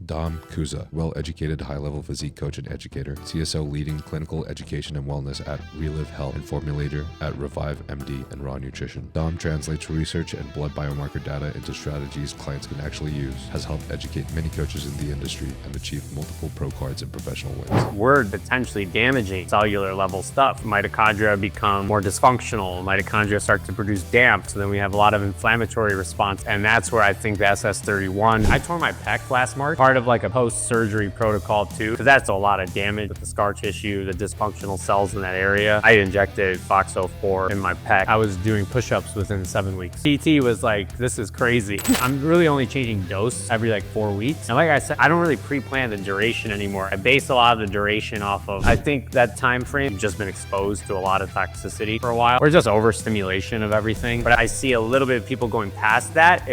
Dom Kuza, well-educated high-level physique coach and educator, CSO leading clinical education and wellness at Relive Health and formulator at Revive MD and Raw Nutrition. Dom translates research and blood biomarker data into strategies clients can actually use, has helped educate many coaches in the industry, and achieved multiple pro cards and professional wins. We're potentially damaging cellular level stuff. Mitochondria become more dysfunctional. Mitochondria start to produce damp, so then we have a lot of inflammatory response, and that's where I think the SS31. I tore my pec last March, part of like a post-surgery protocol too, because that's a lot of damage with the scar tissue, the dysfunctional cells in that area. I injected FOXO4 in my pec. I was doing push-ups within 7 weeks. PT was like, this is crazy. I'm really only changing dose every like 4 weeks. And like I said, I don't really pre-plan the duration anymore. I base a lot of the duration off of, I think that time frame, I've just been exposed to a lot of toxicity for a while, or just overstimulation of everything. But I see a little bit of people going past that.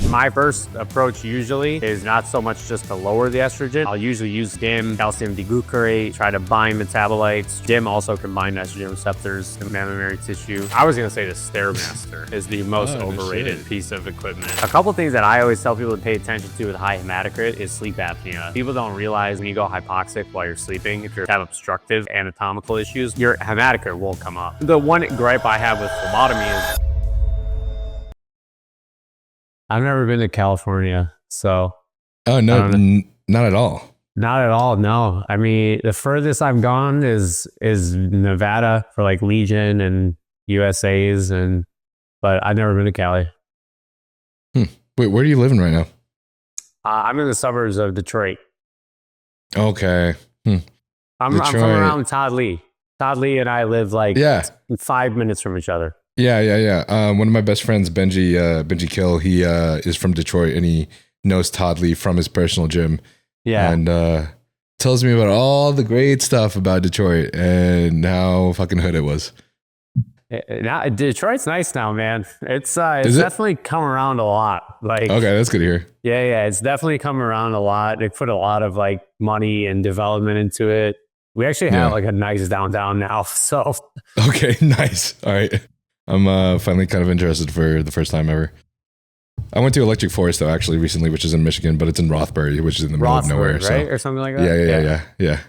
My first approach usually is not so much just to lower the estrogen. I'll usually use DIM, calcium deglucarate, try to bind metabolites. DIM also can bind estrogen receptors in mammary tissue. I was gonna say the StairMaster is the most overrated piece of equipment. A couple things that I always tell people to pay attention to with high hematocrit is sleep apnea. People don't realize when you go hypoxic while you're sleeping, if you have obstructive anatomical issues, your hematocrit will come up. The one gripe I have with phlebotomy is I've never been to California, so. Oh, no, not at all. Not at all, no. I mean, the furthest I've gone is Nevada for like Legion and USA's, but I've never been to Cali. Wait, where are you living right now? I'm in the suburbs of Detroit. Okay. I'm from around Todd Lee. Todd Lee and I live like 5 minutes from each other. Yeah. One of my best friends, Benji Kill, he is from Detroit, and he knows Todd Lee from his personal gym. Yeah. And tells me about all the great stuff about Detroit and how fucking hood it was. Now, Detroit's nice now, man. It's definitely come around a lot. Like, okay, that's good to hear. Yeah, it's definitely come around a lot. They put a lot of like money and development into it. We actually have like a nice downtown now. So okay, nice. All right. I'm finally kind of interested for the first time ever. I went to Electric Forest though, actually recently, which is in Michigan, but it's in Rothbury, which is in the middle of nowhere, right? So. Or something like that. Yeah.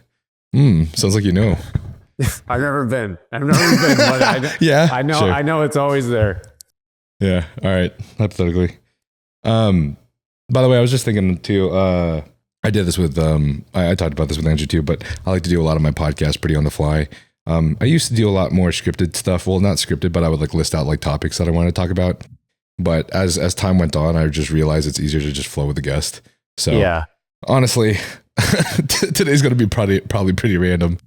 Sounds like you know. I've never been, but I know it's always there. Yeah. All right. Hypothetically. By the way, I was just thinking too. I did this with I talked about this with Andrew too, but I like to do a lot of my podcasts pretty on the fly. I used to do a lot more scripted stuff. Well, not scripted, but I would like list out like topics that I want to talk about. But as time went on, I just realized it's easier to just flow with the guest. So yeah, honestly, today's going to be probably pretty random.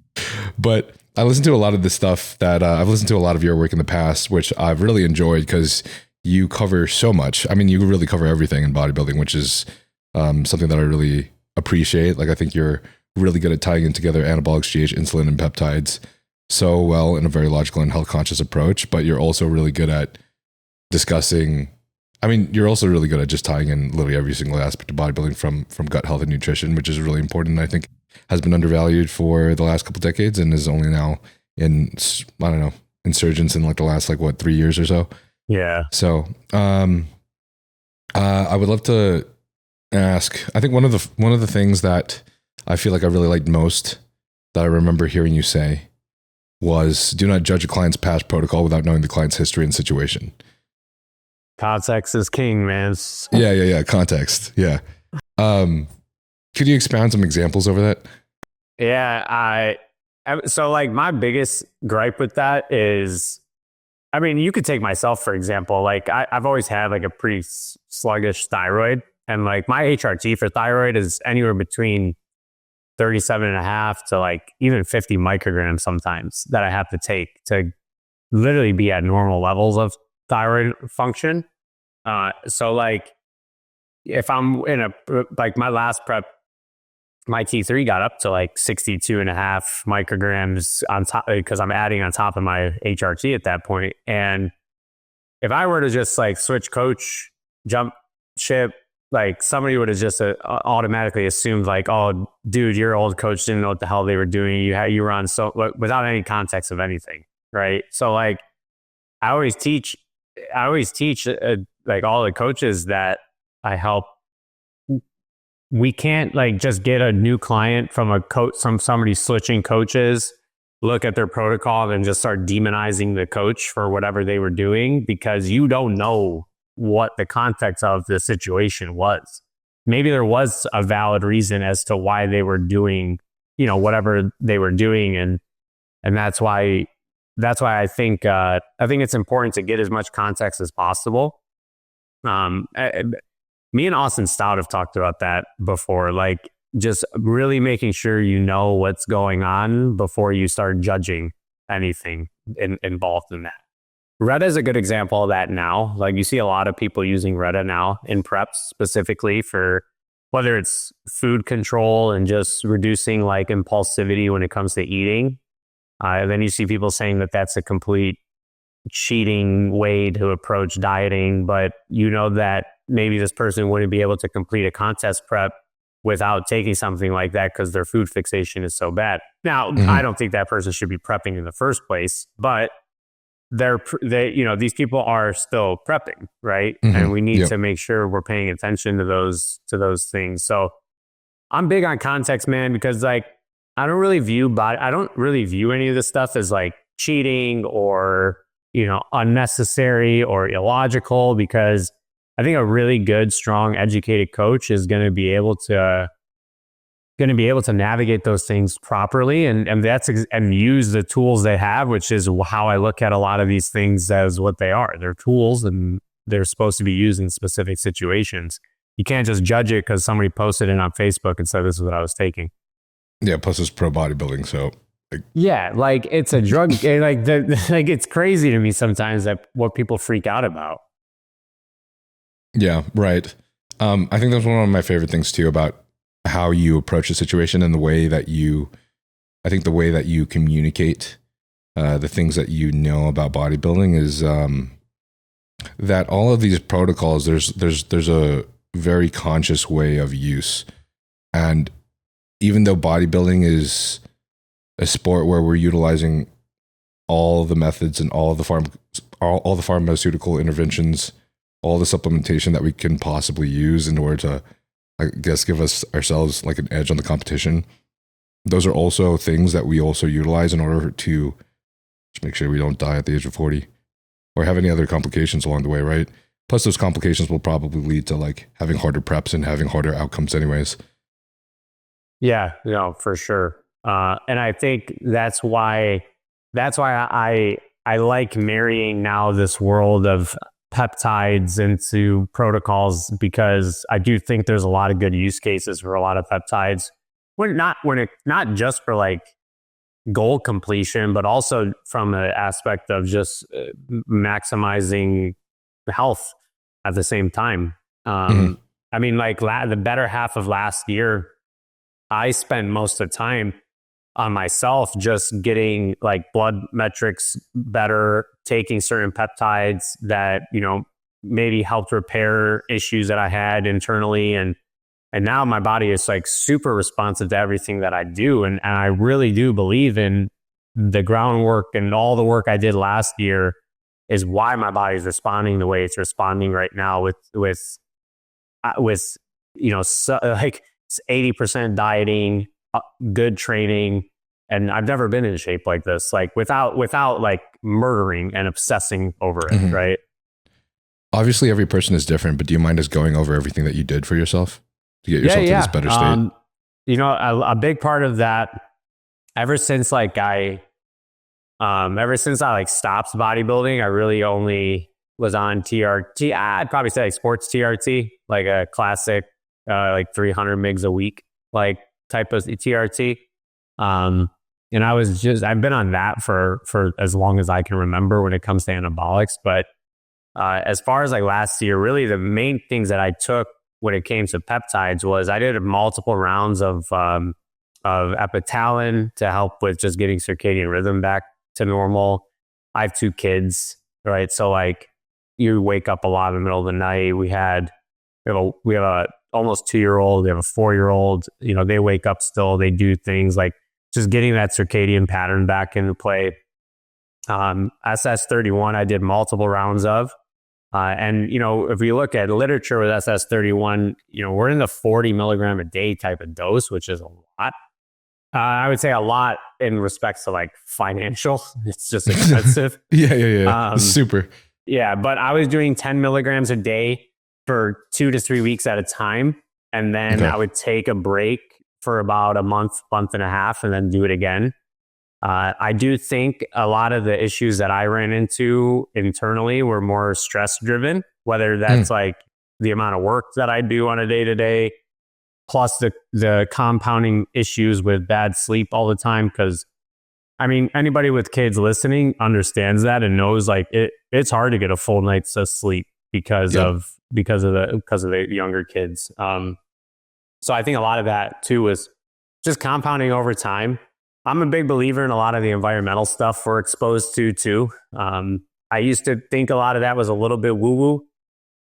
But I listened to a lot of the stuff that I've listened to a lot of your work in the past, which I've really enjoyed because you cover so much. I mean, you really cover everything in bodybuilding, which is something that I really appreciate. Like, I think you're really good at tying in together anabolics, GH, insulin, and peptides so well in a very logical and health conscious approach. But you're also really good at discussing. I mean, you're also really good at just tying in literally every single aspect of bodybuilding from gut health and nutrition, which is really important. I think has been undervalued for the last couple decades and is only now in, I don't know, insurgence in like the last 3 years or so. Yeah. So, I would love to ask, I think one of the things that I feel like I really liked most that I remember hearing you say was, do not judge a client's past protocol without knowing the client's history and situation. Context is king, man. Yeah. Context. Yeah. Could you expound some examples over that? Yeah. So like my biggest gripe with that is, I mean, you could take myself, for example. Like I've always had like a pretty sluggish thyroid, and like my HRT for thyroid is anywhere between 37.5 to like even 50 micrograms sometimes that I have to take to literally be at normal levels of thyroid function. So like if I'm in like my last prep, my T3 got up to like 62.5 micrograms on top, because I'm adding on top of my HRT at that point. And if I were to just like switch coach, jump ship, like somebody would have just automatically assumed like, oh, dude, your old coach didn't know what the hell they were doing. You were on without any context of anything, right? So like, I always teach like all the coaches that I help we can't like just get a new client from a coach, from somebody switching coaches, look at their protocol and just start demonizing the coach for whatever they were doing, because you don't know what the context of the situation was. Maybe there was a valid reason as to why they were doing, whatever they were doing. And that's why I think it's important to get as much context as possible. Me and Austin Stout have talked about that before, like just really making sure you know what's going on before you start judging anything involved in that. Reta is a good example of that now. Like you see a lot of people using Reta now in preps specifically for whether it's food control and just reducing like impulsivity when it comes to eating. And then you see people saying that that's a complete cheating way to approach dieting, but that maybe this person wouldn't be able to complete a contest prep without taking something like that because their food fixation is so bad. Now, I don't think that person should be prepping in the first place, but these people are still prepping, right? And we need to make sure we're paying attention to those things. So I'm big on context, man, because like I don't really view any of this stuff as like cheating or unnecessary or illogical, because I think a really good, strong, educated coach is going to be able to navigate those things properly and use the tools they have, which is how I look at a lot of these things as what they are. They're tools and they're supposed to be used in specific situations. You can't just judge it because somebody posted it on Facebook and said this is what I was taking. Yeah, plus it's pro bodybuilding, so like it's a drug. like it's crazy to me sometimes that what people freak out about. Yeah, right. I think that's one of my favorite things too about how you approach a situation and the way that you communicate the things that you know about bodybuilding is that all of these protocols, there's a very conscious way of use. And even though bodybuilding is a sport where we're utilizing all the methods and all the pharmaceutical interventions, all the supplementation that we can possibly use in order to, I guess, give ourselves like an edge on the competition. Those are also things that we also utilize in order to just make sure we don't die at the age of 40 or have any other complications along the way, right? Plus those complications will probably lead to like having harder preps and having harder outcomes anyways. Yeah, for sure. And I think that's why I like marrying now this world of peptides into protocols, because I do think there's a lot of good use cases for a lot of peptides. Not just for like goal completion, but also from an aspect of just maximizing health at the same time. I mean, like the better half of last year, I spent most of the time on myself, just getting like blood metrics better, taking certain peptides that, maybe helped repair issues that I had internally. And now my body is like super responsive to everything that I do. And I really do believe in the groundwork and all the work I did last year is why my body is responding the way it's responding right now with like 80% dieting, good training. And I've never been in shape like this, like without like murdering and obsessing over it. Right. Obviously every person is different, but do you mind us going over everything that you did for yourself to get yourself to this better state? A big part of that, ever since I stopped bodybuilding, I really only was on TRT. I'd probably say like sports TRT, like a classic, like 300 mgs a week, like type of TRT. And I've been on that for as long as I can remember when it comes to anabolics. But as far as like last year, really the main things that I took when it came to peptides was I did multiple rounds of epitalin to help with just getting circadian rhythm back to normal. I have 2 kids, right? So like you wake up a lot in the middle of the night. We have a almost 2-year-old. We have a 4-year-old. They wake up still. They do things like just getting that circadian pattern back into play. SS31, I did multiple rounds of. And, if we look at literature with SS31, we're in the 40 milligram a day type of dose, which is a lot. I would say a lot in respects to like financial. It's just expensive. Yeah. Super. Yeah. But I was doing 10 milligrams a day for 2 to 3 weeks at a time. And then I would take a break for about a month and a half, and then do it again. I do think a lot of the issues that I ran into internally were more stress driven, whether that's like the amount of work that I do on a day to day, plus the compounding issues with bad sleep all the time. Cause I mean, anybody with kids listening understands that and knows like it's hard to get a full night's of sleep because of the younger kids. So I think a lot of that too was just compounding over time. I'm a big believer in a lot of the environmental stuff we're exposed to too. I used to think a lot of that was a little bit woo-woo,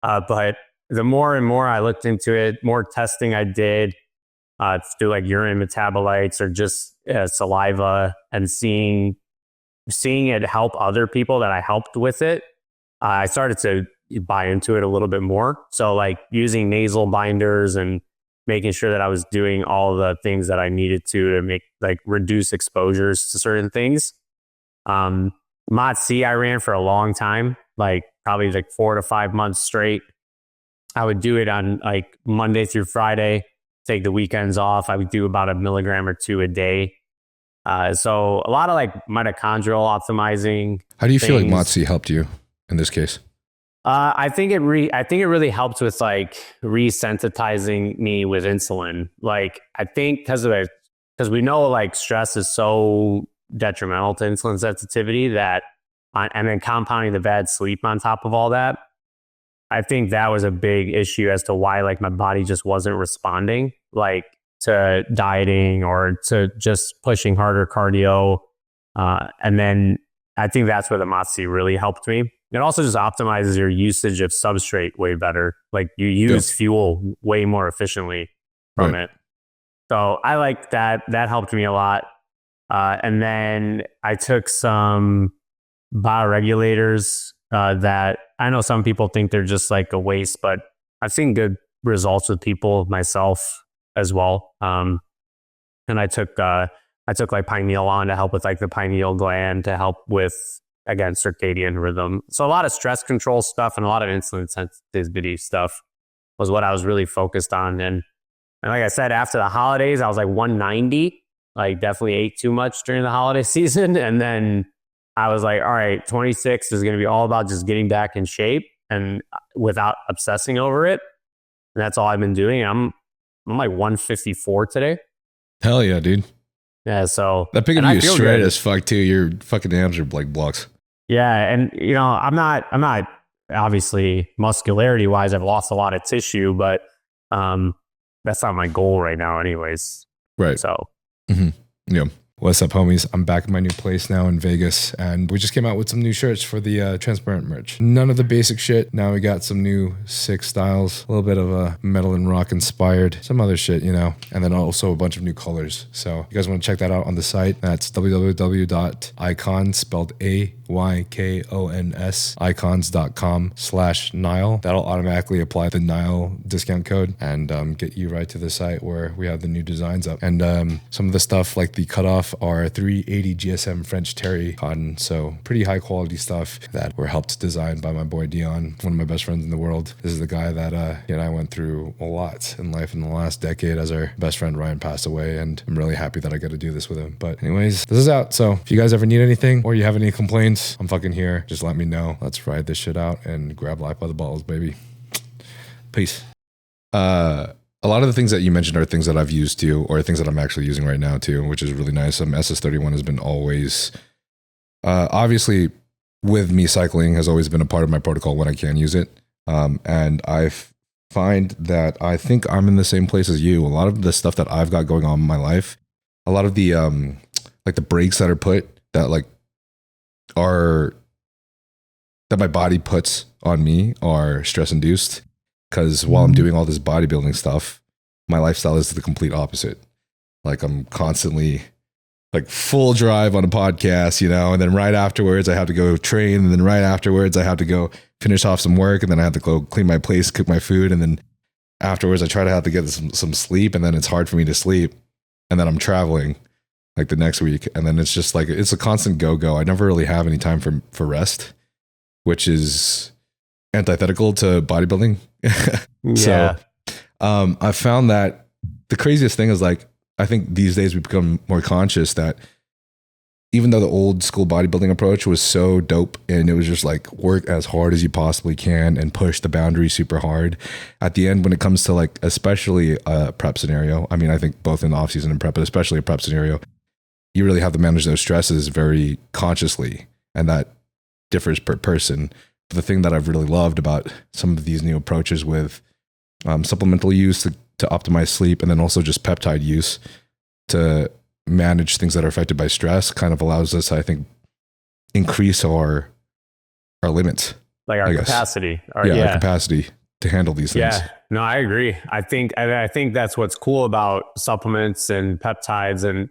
but the more and more I looked into it, more testing I did through like urine metabolites or just saliva, and seeing it help other people that I helped with it, I started to buy into it a little bit more. So like using nasal binders and making sure that I was doing all the things that I needed to make like reduce exposures to certain things. MOTS-C I ran for a long time, like probably like 4 to 5 months straight. I would do it on like Monday through Friday, take the weekends off. I would do about 1 milligram or 2 a day. So a lot of like mitochondrial optimizing. How do you feel like MOTS-C helped you in this case? I think it really helped with like resensitizing me with insulin. Like I think because we know like stress is so detrimental to insulin sensitivity that, and then compounding the bad sleep on top of all that, I think that was a big issue as to why like my body just wasn't responding like to dieting or to just pushing harder cardio. And then I think that's where the MOTS-C really helped me. It also just optimizes your usage of substrate way better. Like you use fuel way more efficiently from it. So I like that. That helped me a lot. And then I took some Bio-Regulators that I know some people think they're just like a waste, but I've seen good results with people, myself as well. And I took like pineal on to help with like the pineal gland to help with, again, circadian rhythm. So a lot of stress control stuff and a lot of insulin sensitivity stuff was what I was really focused on. And like I said, after the holidays, I was like 190, like definitely ate too much during the holiday season. And then I was like, all right, 26 is going to be all about just getting back in shape and without obsessing over it. And that's all I've been doing. I'm like 154 today. Hell yeah, dude. Yeah, so that picking you straight as fuck too. Your fucking abs are like blocks. Yeah, and I'm not obviously muscularity wise. I've lost a lot of tissue, but that's not my goal right now, anyways. Right. So, yeah. What's up, homies? I'm back at my new place now in Vegas, and we just came out with some new shirts for the Trensparent merch. None of the basic shit. Now we got some new sick styles, a little bit of a metal and rock inspired, some other shit, and then also a bunch of new colors. So you guys want to check that out on the site? That's www.icons, spelled AYKONS, icons.com/Nile. That'll automatically apply the Nile discount code and get you right to the site where we have the new designs up. And some of the stuff like the cutoff are 380 GSM French terry cotton, so pretty high quality stuff that were helped design by my boy Dion, one of my best friends in the world. This is the guy that he and I went through a lot in life in the last decade as our best friend Ryan passed away, and I'm really happy that I got to do this with him. But anyways, this is out, so if you guys ever need anything or you have any complaints, I'm fucking here. Just let me know. Let's ride this shit out and grab life by the balls, baby. Peace. A lot of the things that you mentioned are things that I've used too, or things that I'm actually using right now too, which is really nice. SS31 has been always, obviously with me, cycling has always been a part of my protocol when I can use it. And I find that I think I'm in the same place as you. A lot of the stuff that I've got going on in my life, a lot of the, like the breaks that are put that like are, that my body puts on me are stress induced. Because while I'm doing all this bodybuilding stuff, my lifestyle is the complete opposite. Like I'm constantly like full drive on a podcast, and then right afterwards I have to go train, and then right afterwards I have to go finish off some work, and then I have to go clean my place, cook my food, and then afterwards I try to have to get some sleep, and then it's hard for me to sleep, and then I'm traveling like the next week, and then it's just like it's a constant go. I never really have any time for rest, which is antithetical to bodybuilding. Yeah. So I found that the craziest thing is like, I think these days we've become more conscious that even though the old school bodybuilding approach was so dope and it was just like work as hard as you possibly can and push the boundaries super hard, at the end, when it comes to like, especially a prep scenario, I mean, I think both in the off season and prep, but especially a prep scenario, you really have to manage those stresses very consciously, and that differs per person. But the thing that I've really loved about some of these new approaches with supplemental use to optimize sleep, and then also just peptide use to manage things that are affected by stress, kind of allows us, I think, increase our limits, like our capacity. Our capacity to handle these things. Yeah, no, I agree. I think that's what's cool about supplements and peptides, and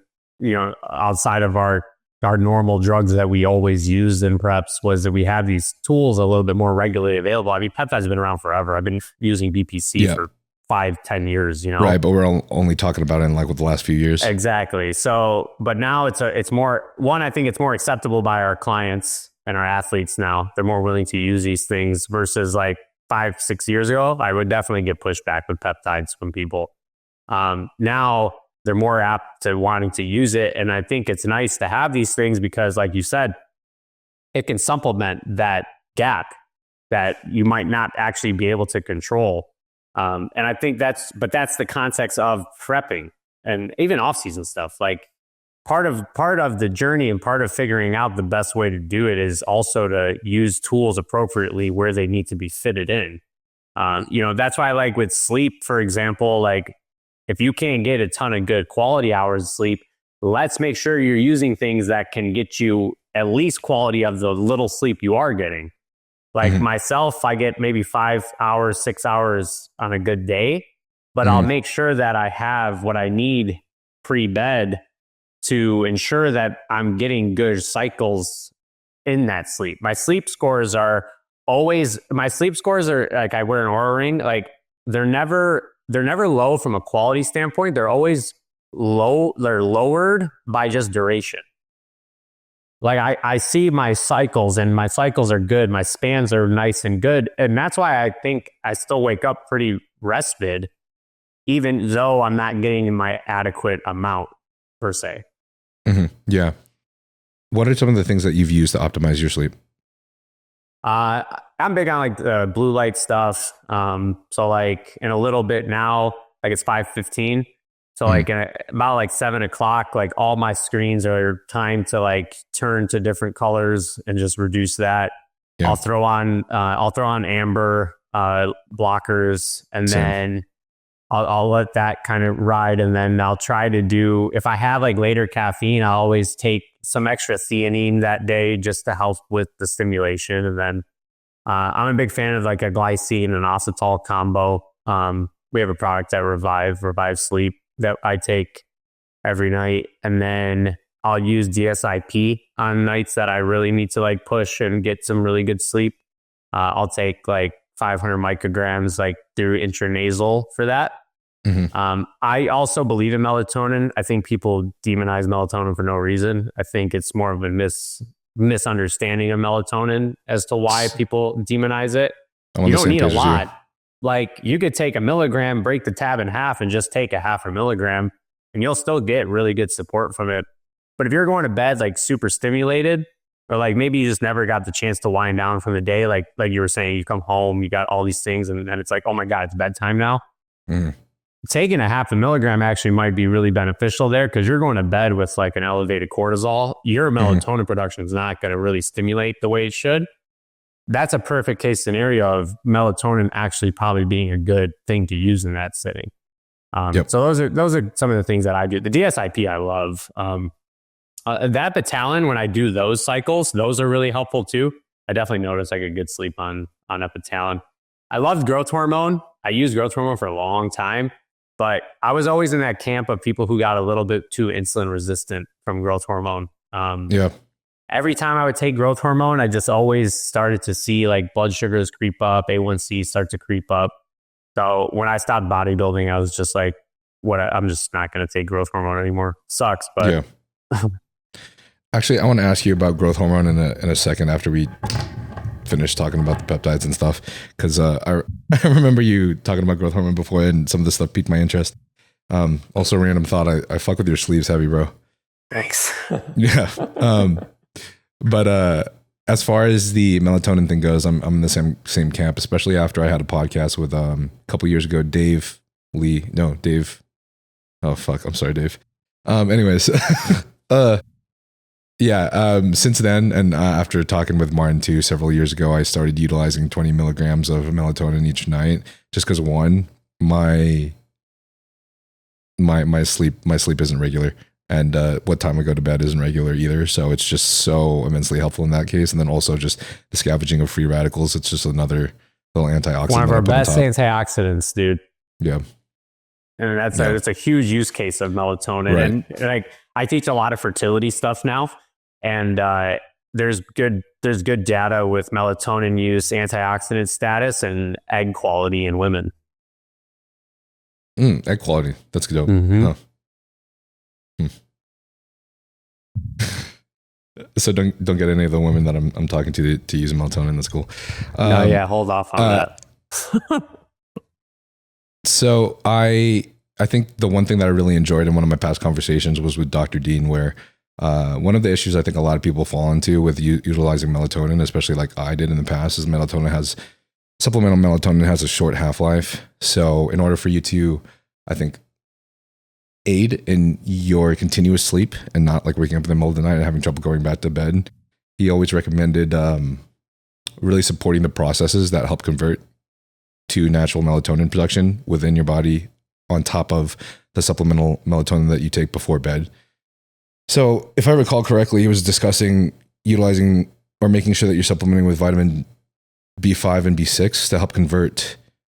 outside of our normal drugs that we always used in preps, was that we have these tools a little bit more regularly available. I mean, peptides have been around forever. I've been using BPC for 5-10 years, Right, but we're only talking about it in like with the last few years. Exactly. So, but now it's more, I think it's more acceptable by our clients and our athletes now. They're more willing to use these things versus like 5-6 years ago. I would definitely get pushback with peptides from people. Now they're more apt to wanting to use it. And I think it's nice to have these things because, like you said, it can supplement that gap that you might not actually be able to control. And I think that's the context of prepping and even off-season stuff. Like part of the journey and part of figuring out the best way to do it is also to use tools appropriately where they need to be fitted in. That's why I like with sleep, for example, like if you can't get a ton of good quality hours of sleep, let's make sure you're using things that can get you at least quality of the little sleep you are getting. Like myself, I get maybe 5 hours, 6 hours on a good day, but I'll make sure that I have what I need pre-bed to ensure that I'm getting good cycles in that sleep. My sleep scores are like, I wear an Oura ring, like they're never low from a quality standpoint. They're always low. They're lowered by just duration. Like I see my cycles, and my cycles are good. My spans are nice and good. And that's why I think I still wake up pretty rested, even though I'm not getting my adequate amount per se. Yeah. What are some of the things that you've used to optimize your sleep? I'm big on like the blue light stuff. So like in a little bit now, like it's 5:15. So like about like 7 o'clock, like all my screens are timed to like turn to different colors and just reduce that. Yeah. I'll throw on amber blockers, and then I'll let that kind of ride. And then I'll try to do, if I have like later caffeine, I'll always take some extra theanine that day just to help with the stimulation. And then I'm a big fan of like a glycine and inositol combo. We have a product that Revive Sleep that I take every night. And then I'll use DSIP on nights that I really need to like push and get some really good sleep. I'll take like 500 micrograms like through intranasal for that. I also believe in melatonin. I think people demonize melatonin for no reason. I think it's more of a misunderstanding of melatonin as to why people demonize it. You don't need a lot. Like you could take a milligram, break the tab in half, and just take a 0.5 milligram, and you'll still get really good support from it. But if you're going to bed like super stimulated, or like maybe you just never got the chance to wind down from the day, like you were saying, you come home, you got all these things, and then it's like, oh my God, it's bedtime now. Taking a 0.5 milligram actually might be really beneficial there, because you're going to bed with like an elevated cortisol. Your melatonin production is not going to really stimulate the way it should. That's a perfect case scenario of melatonin actually probably being a good thing to use in that setting. So those are some of the things that I do. The DSIP I love. That Batalon, when I do those cycles, those are really helpful too. I definitely notice I get good sleep on Batalon. I loved growth hormone. I used growth hormone for a long time, but I was always in that camp of people who got a little bit too insulin resistant from growth hormone. Yeah. Every time I would take growth hormone, I just always started to see like blood sugars creep up, A1C start to creep up. So when I stopped bodybuilding, I was just like, I'm just not going to take growth hormone anymore. Sucks, but yeah. Actually, I want to ask you about growth hormone in a second after we finish talking about the peptides and stuff, because I remember you talking about growth hormone before, and some of this stuff piqued my interest. Also, random thought, I fuck with your sleeves heavy, bro. Thanks. Yeah. But as far as the melatonin thing goes, I'm in the same camp, especially after I had a podcast with a couple years ago, Dave. Oh fuck, I'm sorry, Dave. Anyways, yeah. Since then, and after talking with Martin too several years ago, I started utilizing 20 milligrams of melatonin each night, just because one, my sleep isn't regular. And what time I go to bed isn't regular either. So it's just so immensely helpful in that case. And then also just the scavenging of free radicals. It's just another little antioxidant. One of our best antioxidants, dude. Yeah. And it's a huge use case of melatonin. Right. And like I teach a lot of fertility stuff now. And there's good data with melatonin use, antioxidant status, and egg quality in women. Egg quality. That's good. Mm-hmm. Huh. So don't get any of the women that I'm talking to use melatonin. That's cool. Hold off on that. So I think the one thing that I really enjoyed in one of my past conversations was with Dr. Dean, where one of the issues I think a lot of people fall into with utilizing melatonin, especially like I did in the past, is supplemental melatonin has a short half-life. So in order for you to, I think, aid in your continuous sleep and not like waking up in the middle of the night and having trouble going back to bed, he always recommended really supporting the processes that help convert to natural melatonin production within your body on top of the supplemental melatonin that you take before bed. So if I recall correctly, he was discussing utilizing or making sure that you're supplementing with vitamin B5 and B6 to help convert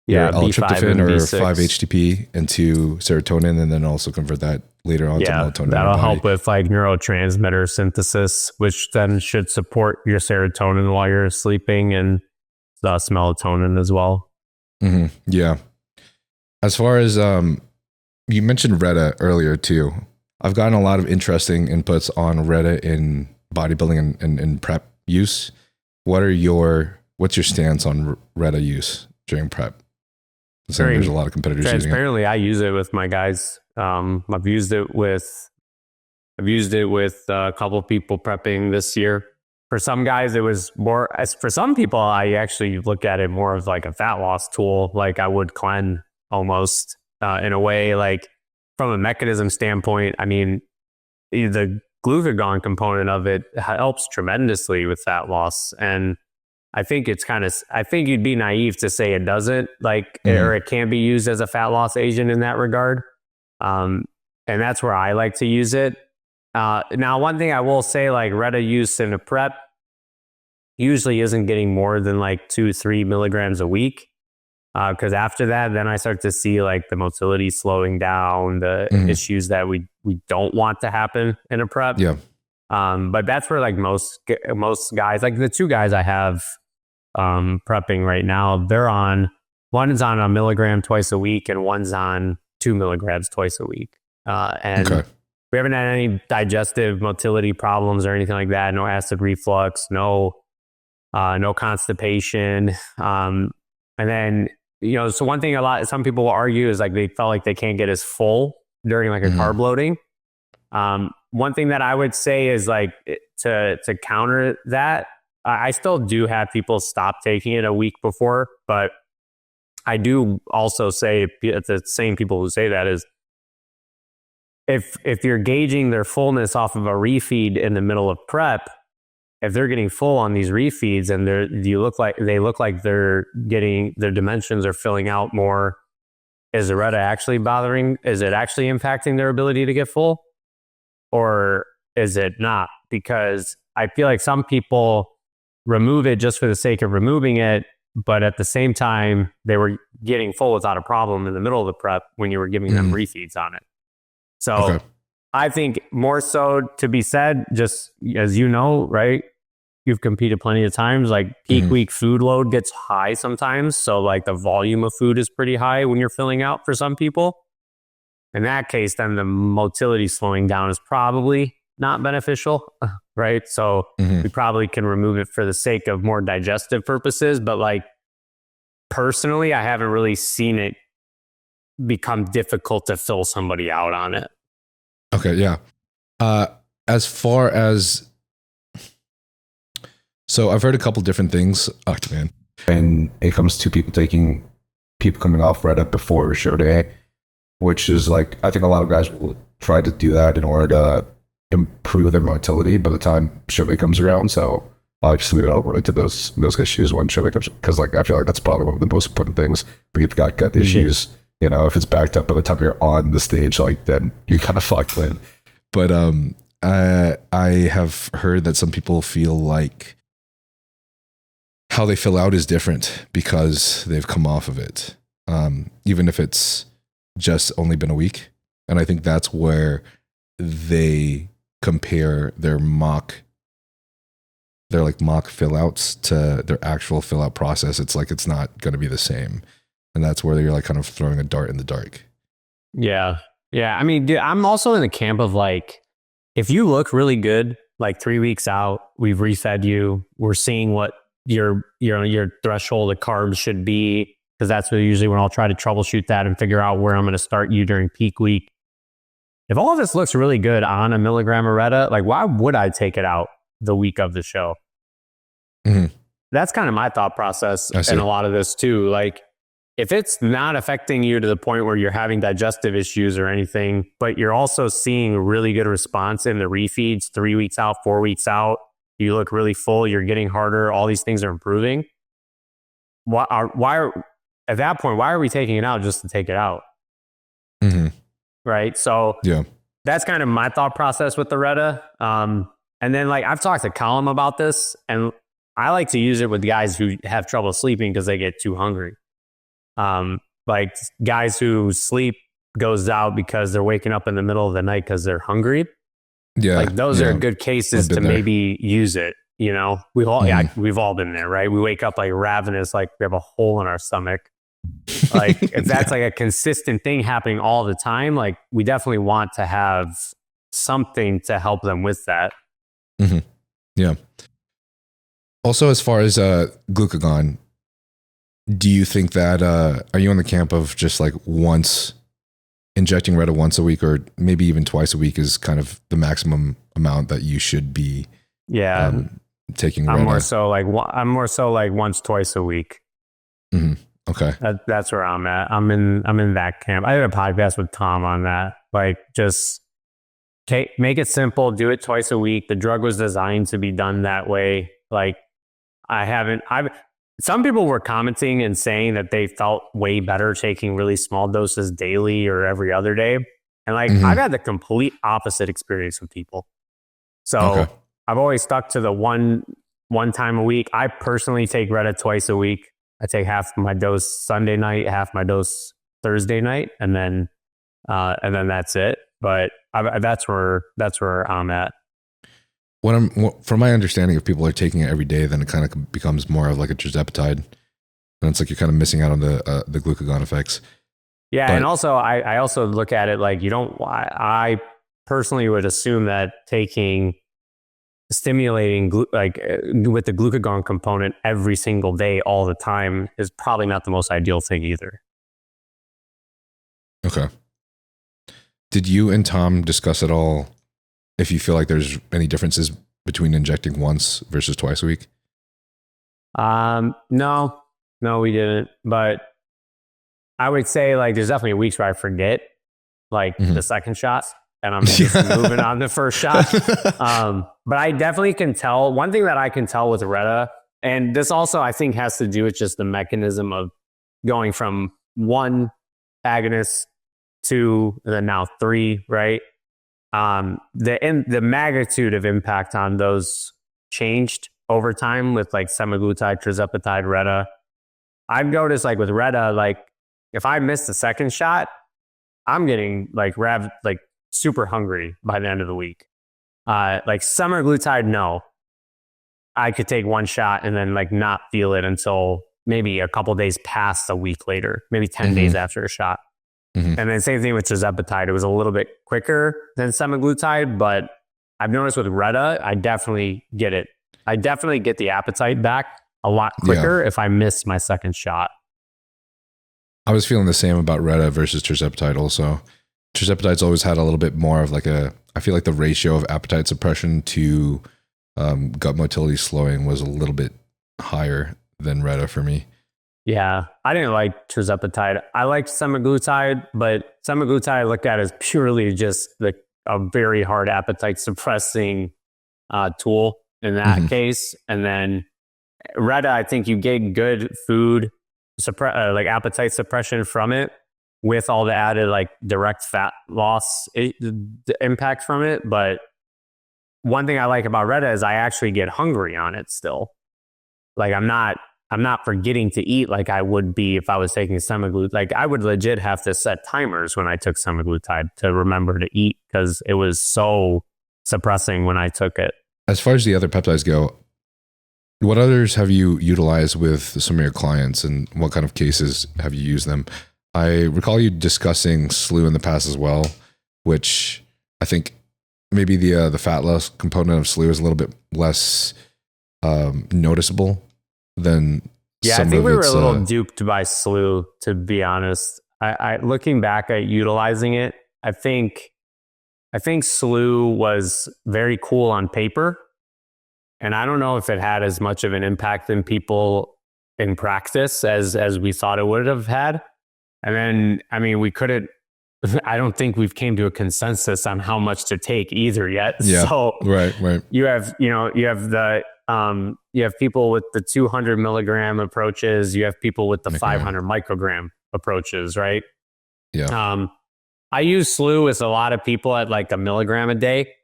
your L-tryptophan or 5-HTP into serotonin, and then also convert that later on to melatonin. That'll help with like neurotransmitter synthesis, which then should support your serotonin while you're sleeping, and thus melatonin as well. Mm-hmm. Yeah. As far as you mentioned Reta earlier too, I've gotten a lot of interesting inputs on Reta in bodybuilding and prep use. What's your stance on Reta use during prep? There's a lot of competitors using it. Transparently, I use it with my guys. I've used it with a couple of people prepping this year. For some guys, it was more. For some people, I actually look at it more of like a fat loss tool, like I would Clen almost in a way. Like from a mechanism standpoint, I mean, the glucagon component of it helps tremendously with fat loss, and I think you'd be naive to say it doesn't, or it can be used as a fat loss agent in that regard. And that's where I like to use it. Now, one thing I will say, like Reta use in a prep usually isn't getting more than like 2-3 milligrams a week. Because after that, then I start to see like the motility slowing down, the issues that we don't want to happen in a prep. Yeah. But that's where like most guys, like the two guys I have prepping right now, one's on a milligram twice a week and one's on 2 milligrams twice a week. And we haven't had any digestive motility problems or anything like that. No acid reflux, no constipation. And then, so one thing some people will argue is like they felt like they can't get as full during like a carb loading. One thing that I would say is like to counter that, I still do have people stop taking it a week before, but I do also say the same people who say that is if you're gauging their fullness off of a refeed in the middle of prep, if they're getting full on these refeeds and they look like they're getting their dimensions are filling out more, is the Reta actually bothering? Is it actually impacting their ability to get full? Or is it not? Because I feel like some people remove it just for the sake of removing it, but at the same time, they were getting full without a problem in the middle of the prep when you were giving them refeeds on it. So I think more so to be said, just as you know, right? You've competed plenty of times, like peak week food load gets high sometimes. So like the volume of food is pretty high when you're filling out for some people. In that case, then the motility slowing down is probably not beneficial, right? So we probably can remove it for the sake of more digestive purposes. But like personally, I haven't really seen it become difficult to fill somebody out on it. Okay, yeah. As far as, so I've heard a couple different things. Oh man, and it comes to people coming off Reta before show day, which is like, I think a lot of guys will try to do that in order to improve their motility by the time show day comes around. So obviously we don't run into those issues when show day comes, because like I feel like that's probably one of the most important things. But you've got gut issues, you know, if it's backed up by the time you're on the stage, like then you kind of fucked in. But I have heard that some people feel like how they fill out is different because they've come off of it, even if it's just only been a week. And I think that's where they compare their mock fill outs to their actual fill out process. It's like it's not going to be the same. And that's where you're like kind of throwing a dart in the dark. Yeah. Yeah. I mean, dude, I'm also in the camp of like, if you look really good, like 3 weeks out, we've refed you, we're seeing what your threshold of carbs should be, because that's usually when I'll try to troubleshoot that and figure out where I'm going to start you during peak week. If all of this looks really good on a milligram of Reta, like why would I take it out the week of the show? That's kind of my thought process in a lot of this too. Like if it's not affecting you to the point where you're having digestive issues or anything, but you're also seeing really good response in the refeeds 3 weeks out, 4 weeks out, you look really full, you're getting harder, all these things are improving. At that point, why are we taking it out just to take it out? Right? So that's kind of my thought process with the Reta. And then like I've talked to Colin about this, and I like to use it with guys who have trouble sleeping because they get too hungry. Like guys who sleep goes out because they're waking up in the middle of the night because they're hungry. Yeah. Like those are good cases to maybe use it. You know, we've all been there, right? We wake up like ravenous, like we have a hole in our stomach. Like if that's like a consistent thing happening all the time, like we definitely want to have something to help them with that. Yeah. Also, as far as glucagon, do you think that are you on the camp of just like injecting Reta once a week, or maybe even twice a week is kind of the maximum amount that you should be taking Reta? I'm more so like once, twice a week. Okay. That's where I'm at. I'm in that camp. I did a podcast with Tom on that. Like just make it simple, do it twice a week. The drug was designed to be done that way. Like some people were commenting and saying that they felt way better taking really small doses daily or every other day. And like, I've had the complete opposite experience with people. So I've always stuck to the one time a week. I personally take Reta twice a week. I take half my dose Sunday night, half my dose Thursday night, and then that's it. But that's where I'm at. From my understanding, if people are taking it every day, then it kind of becomes more of like a tirzepatide, and it's like you're kind of missing out on the glucagon effects. Yeah, and also I also look at it like I personally would assume that stimulating with the glucagon component every single day all the time is probably not the most ideal thing either. Okay. Did you and Tom discuss at all if you feel like there's any differences between injecting once versus twice a week? No, we didn't. But I would say like there's definitely weeks where I forget like the second shot and I'm just moving on the first shot. But I definitely can tell. One thing that I can tell with Reta, and this also I think has to do with just the mechanism of going from one agonist to then now 3, right? The magnitude of impact on those changed over time with like semaglutide, tirzepatide, Reta. I've noticed like with Reta, like if I miss the second shot, I'm getting like super hungry by the end of the week. Like semaglutide, no. I could take one shot and then like not feel it until maybe a couple days past a week later, maybe 10 days after a shot. And then same thing with tirzepatide. It was a little bit quicker than semaglutide, but I've noticed with Reta, I definitely get it. I definitely get the appetite back a lot quicker if I miss my second shot. I was feeling the same about Reta versus tirzepatide also. Tirzepatide's always had a little bit more of like I feel like the ratio of appetite suppression to gut motility slowing was a little bit higher than Reta for me. Yeah, I didn't like tirzepatide. I liked semaglutide, but semaglutide I looked at as purely just a very hard appetite suppressing tool in that case. And then Reta, I think you get good food like appetite suppression from it with all the added like direct fat loss impact from it. But one thing I like about Reta is I actually get hungry on it still. Like I'm not forgetting to eat like I would be if I was taking semaglutide. Like I would legit have to set timers when I took semaglutide to remember to eat because it was so suppressing when I took it. As far as the other peptides go, what others have you utilized with some of your clients and what kind of cases have you used them? I recall you discussing SLU in the past as well, which I think maybe the fat loss component of SLU is a little bit less noticeable than I think we were a little duped by SLU, to be honest. I looking back at utilizing it, I think SLU was very cool on paper, and I don't know if it had as much of an impact in people in practice as we thought it would have had. And then, I mean, I don't think we've came to a consensus on how much to take either yet. Yeah, so right. You have people with the 200 milligram approaches. You have people with the 500 microgram approaches, right? Yeah. I use SLU with a lot of people at like a milligram a day.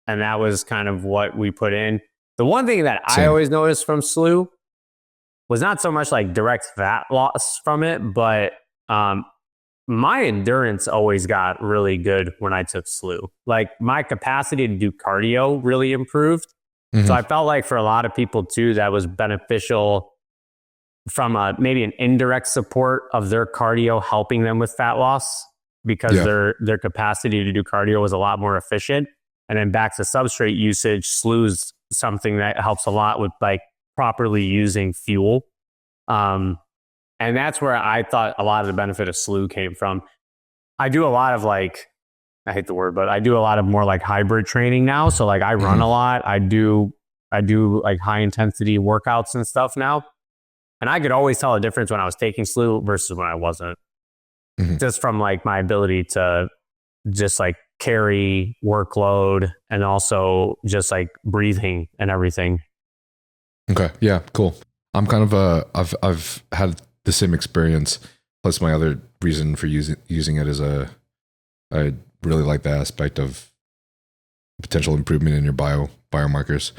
And that was kind of what we put in. The one thing that I always noticed from SLU was not so much like direct fat loss from it, but my endurance always got really good when I took SLU. Like my capacity to do cardio really improved. So I felt like for a lot of people too, that was beneficial from maybe an indirect support of their cardio helping them with fat loss because their capacity to do cardio was a lot more efficient. And then back to substrate usage, SLU's something that helps a lot with like properly using fuel. And that's where I thought a lot of the benefit of SLU came from. I do a lot of like, I hate the word, but I do a lot of more like hybrid training now. So like I run a lot. I do like high intensity workouts and stuff now. And I could always tell a difference when I was taking SLU versus when I wasn't. Just from like my ability to just like carry workload and also just like breathing and everything. Okay. Yeah, cool. I'm kind of I've had the same experience. Plus my other reason for using it is I really like the aspect of potential improvement in your biomarkers.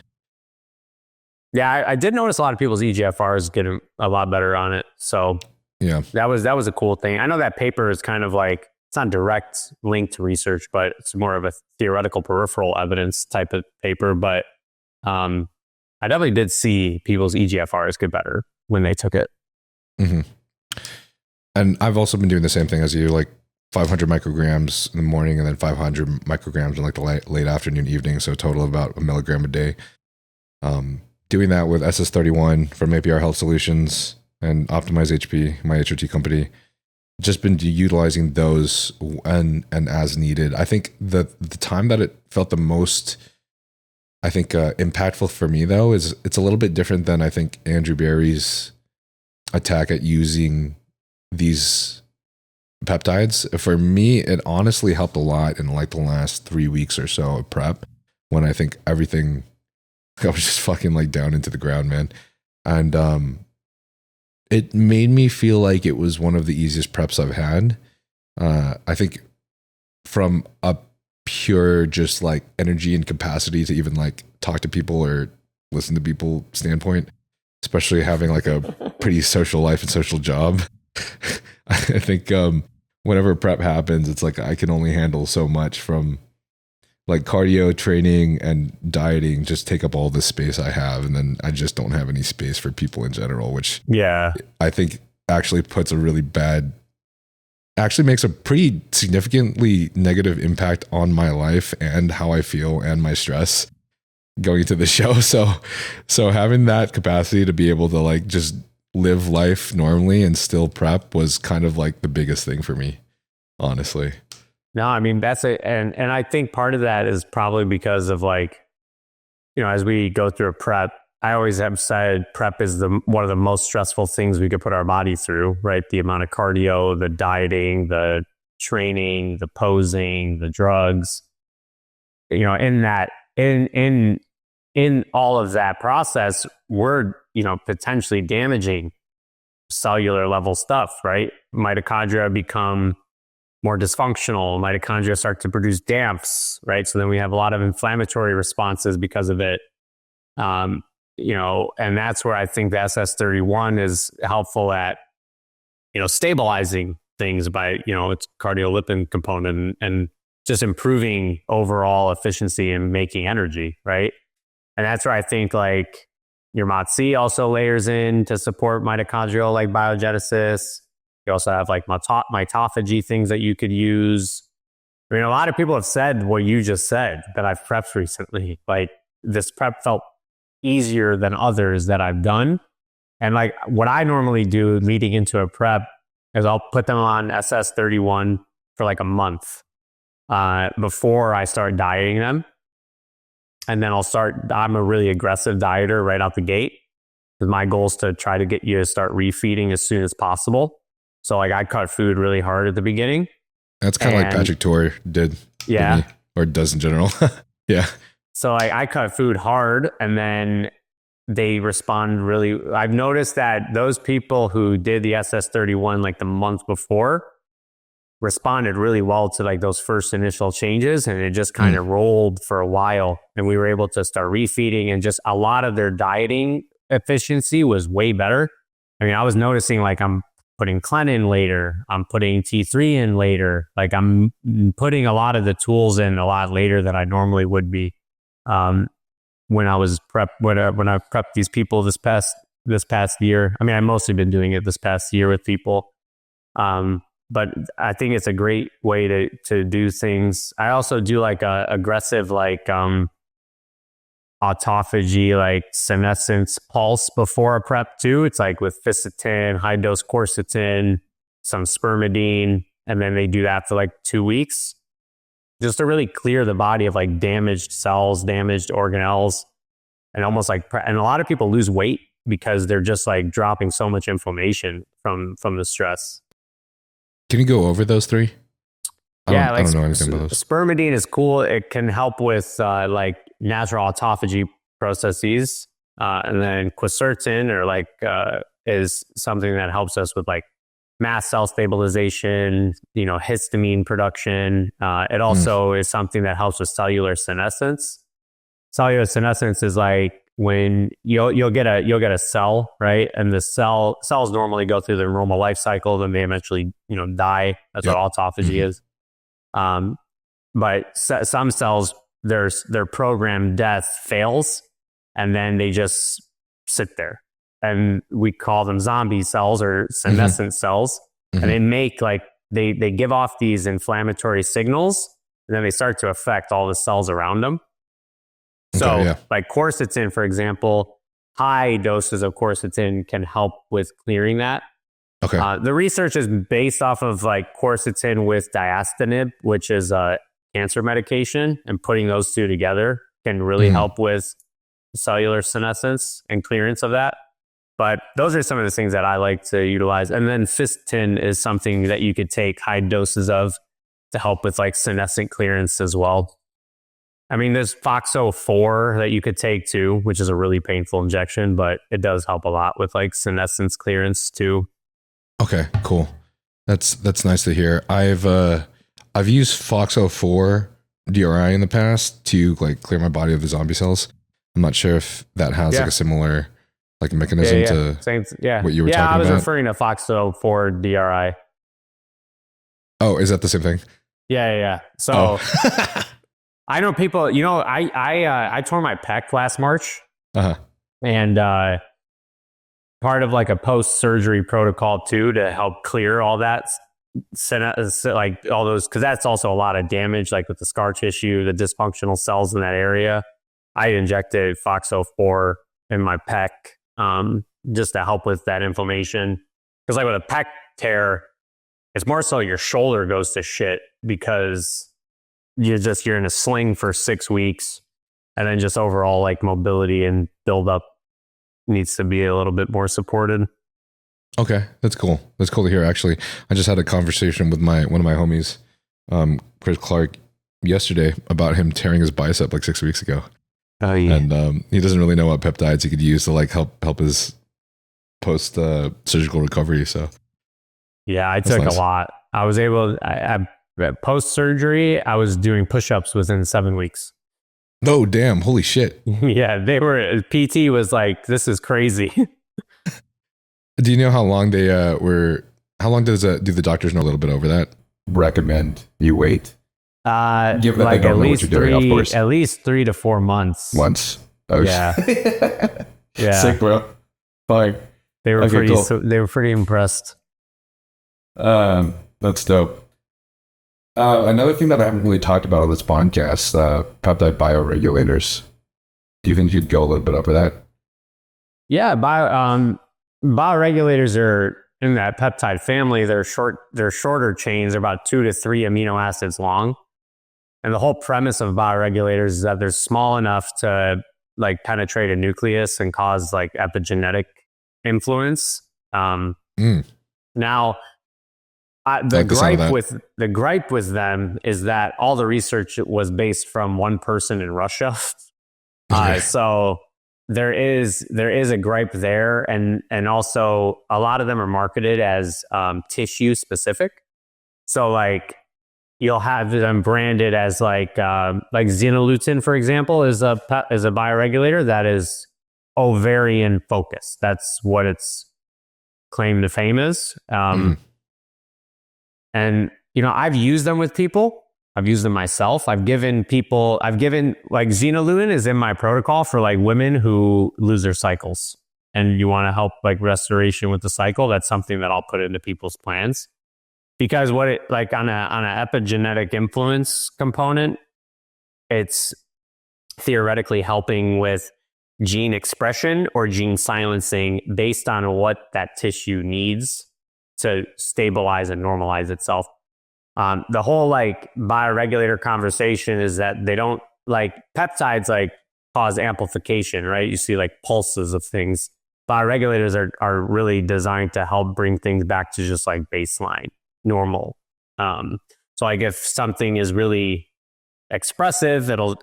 Yeah, I did notice a lot of people's EGFRs getting a lot better on it. So yeah, that was a cool thing. I know that paper is kind of like, it's not direct linked to research, but it's more of a theoretical peripheral evidence type of paper. But I definitely did see people's EGFRs get better when they took it. And I've also been doing the same thing as you, like 500 micrograms in the morning and then 500 micrograms in like the late afternoon, evening. So a total of about 1 milligram a day. Doing that with SS31 from APR Health Solutions and Optimize HP, my HRT company. Just been utilizing those and as needed. I think the time that it felt the most, I think, impactful for me though, is it's a little bit different than I think Andrew Barry's attack at using these peptides. For me, it honestly helped a lot in like the last 3 weeks or so of prep, when I think everything, I was just fucking like down into the ground, man. And it made me feel like it was one of the easiest preps I've had. I think from a pure just like energy and capacity to even like talk to people or listen to people standpoint, especially having like a pretty social life and social job. I think whenever prep happens, it's like I can only handle so much from like cardio training and dieting just take up all the space I have. And then I just don't have any space for people in general, which I think actually puts a really bad, actually makes a pretty significantly negative impact on my life and how I feel and my stress going into the show. So having that capacity to be able to like just live life normally and still prep was kind of like the biggest thing for me, honestly. No, I mean, that's it. And I think part of that is probably because of like, you know, as we go through a prep, I always have said prep is one of the most stressful things we could put our body through, right? The amount of cardio, the dieting, the training, the posing, the drugs, you know, in all of that process, we're, you know, potentially damaging cellular level stuff, right? Mitochondria become more dysfunctional. Mitochondria start to produce DAMPs, right? So then we have a lot of inflammatory responses because of it. You know, and that's where I think the SS31 is helpful at, you know, stabilizing things by, you know, its cardiolipin component and just improving overall efficiency and making energy, right? And that's where I think like your MOTS-C also layers in to support mitochondrial like biogenesis. You also have like mitophagy things that you could use. I mean, a lot of people have said what you just said that I've prepped recently. Like this prep felt easier than others that I've done. And like what I normally do leading into a prep is I'll put them on SS31 for like a month before I start dieting them. And then I'm a really aggressive dieter right out the gate. My goal is to try to get you to start refeeding as soon as possible. So like I cut food really hard at the beginning. That's kind of like Patrick Tor did. Yeah. Or does in general. Yeah. So I cut food hard and then they respond really. I've noticed that those people who did the SS31 like the month before responded really well to like those first initial changes, and it just kind of rolled for a while. And we were able to start refeeding, and just a lot of their dieting efficiency was way better. I mean, I was noticing like I'm putting Clen in later, I'm putting T3 in later, like I'm putting a lot of the tools in a lot later than I normally would be. When I prepped these people this past year. I mean, I've mostly been doing it this past year with people. But I think it's a great way to do things. I also do like a aggressive like autophagy, like senescence pulse before a prep too. It's like with fisetin, high dose quercetin, some spermidine, and then they do that for like 2 weeks just to really clear the body of like damaged cells, damaged organelles, and almost like, and a lot of people lose weight because they're just like dropping so much inflammation from the stress. Can you go over those three? I don't know anything about those. Spermidine is cool. It can help with like natural autophagy processes. And then quercetin is something that helps us with like mast cell stabilization, you know, histamine production. It also is something that helps with cellular senescence. Cellular senescence is like when you'll get a cell, right? And the cells normally go through their normal life cycle, then they eventually, you know, die. That's what autophagy is. But some cells, their programmed death fails, and then they just sit there. And we call them zombie cells or senescent cells. And they make like, they give off these inflammatory signals, and then they start to affect all the cells around them. So like quercetin, for example, high doses of quercetin can help with clearing that. Okay. The research is based off of like quercetin with diastanib, which is a cancer medication, and putting those two together can really help with cellular senescence and clearance of that. But those are some of the things that I like to utilize. And then fisetin is something that you could take high doses of to help with like senescent clearance as well. I mean, there's FOXO4 that you could take too, which is a really painful injection, but it does help a lot with like senescence clearance too. Okay, cool. That's nice to hear. I've used FOXO4 DRI in the past to like clear my body of the zombie cells. I'm not sure if that has like a similar like mechanism to what you were talking about. I was referring to FOXO4 DRI. Oh, is that the same thing? Yeah. So Oh. I know people, I tore my pec last March, Uh-huh. and part of like a post-surgery protocol too, to help clear all that, like all those, because that's also a lot of damage, like with the scar tissue, the dysfunctional cells in that area. I injected FOXO4 in my pec, just to help with that inflammation. Because like with a pec tear, it's more so your shoulder goes to shit because you're in a sling for 6 weeks, and then just overall like mobility and build up needs to be a little bit more supported. Okay, that's cool. That's cool to hear. Actually, I just had a conversation with one of my homies, Chris Clark, yesterday about him tearing his bicep like 6 weeks ago. Oh yeah, and he doesn't really know what peptides he could use to like help his post surgical recovery. So yeah, I took nice. a lot. I was able. I post surgery, I was doing push-ups within 7 weeks. Oh damn! Holy shit! Yeah, they were. PT was like, "This is crazy." Do you know how long they were? How long do the doctors know a little bit over that? Recommend you wait. Given that like they don't know what you're doing, of course. At least 3 to 4 months. Once. Oh, yeah. Yeah. Sick, bro. Fine. They were cool. They were pretty impressed. That's dope. Another thing that I haven't really talked about on this podcast, peptide bio-regulators. Do you think you'd go a little bit over that? Yeah, bio-regulators are in that peptide family. They're shorter chains. They're about 2 to 3 amino acids long. And the whole premise of bio-regulators is that they're small enough to like penetrate a nucleus and cause like epigenetic influence. Now, the gripe with them is that all the research was based from one person in Russia. So there is a gripe there, and also a lot of them are marketed as tissue specific. So like you'll have them branded as like xenolutin, for example, is a bioregulator that is ovarian focused. That's what its claim to fame is. And, I've used them with people. I've used them myself. I've given like xenolutin is in my protocol for like women who lose their cycles and you want to help like restoration with the cycle. That's something that I'll put into people's plans, because what it like on a epigenetic influence component, it's theoretically helping with gene expression or gene silencing based on what that tissue needs to stabilize and normalize itself. The whole like bioregulator conversation is that they don't like peptides like cause amplification, right? You see like pulses of things. Bioregulators are really designed to help bring things back to just like baseline, normal. So like if something is really expressive, it'll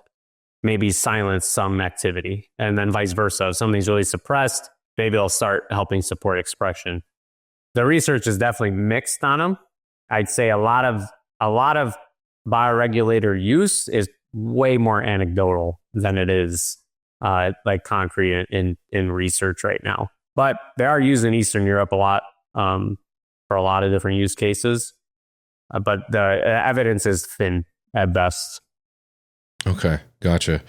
maybe silence some activity, and then vice versa. If something's really suppressed, maybe it'll start helping support expression. The research is definitely mixed on them. I'd say a lot of bioregulator use is way more anecdotal than it is like concrete in research right now. But they are used in Eastern Europe a lot for a lot of different use cases. But the evidence is thin at best. Okay, gotcha.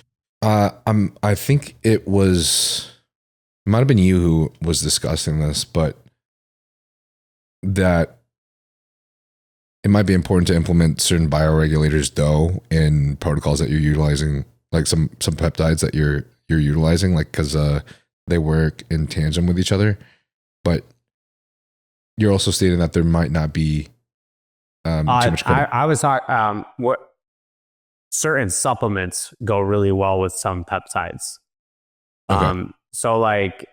I think it might have been you who was discussing this, but that it might be important to implement certain bioregulators though in protocols that you're utilizing, like some peptides that you're utilizing, like because they work in tandem with each other. But you're also stating that there might not be too much. I was what certain supplements go really well with some peptides. Okay. So like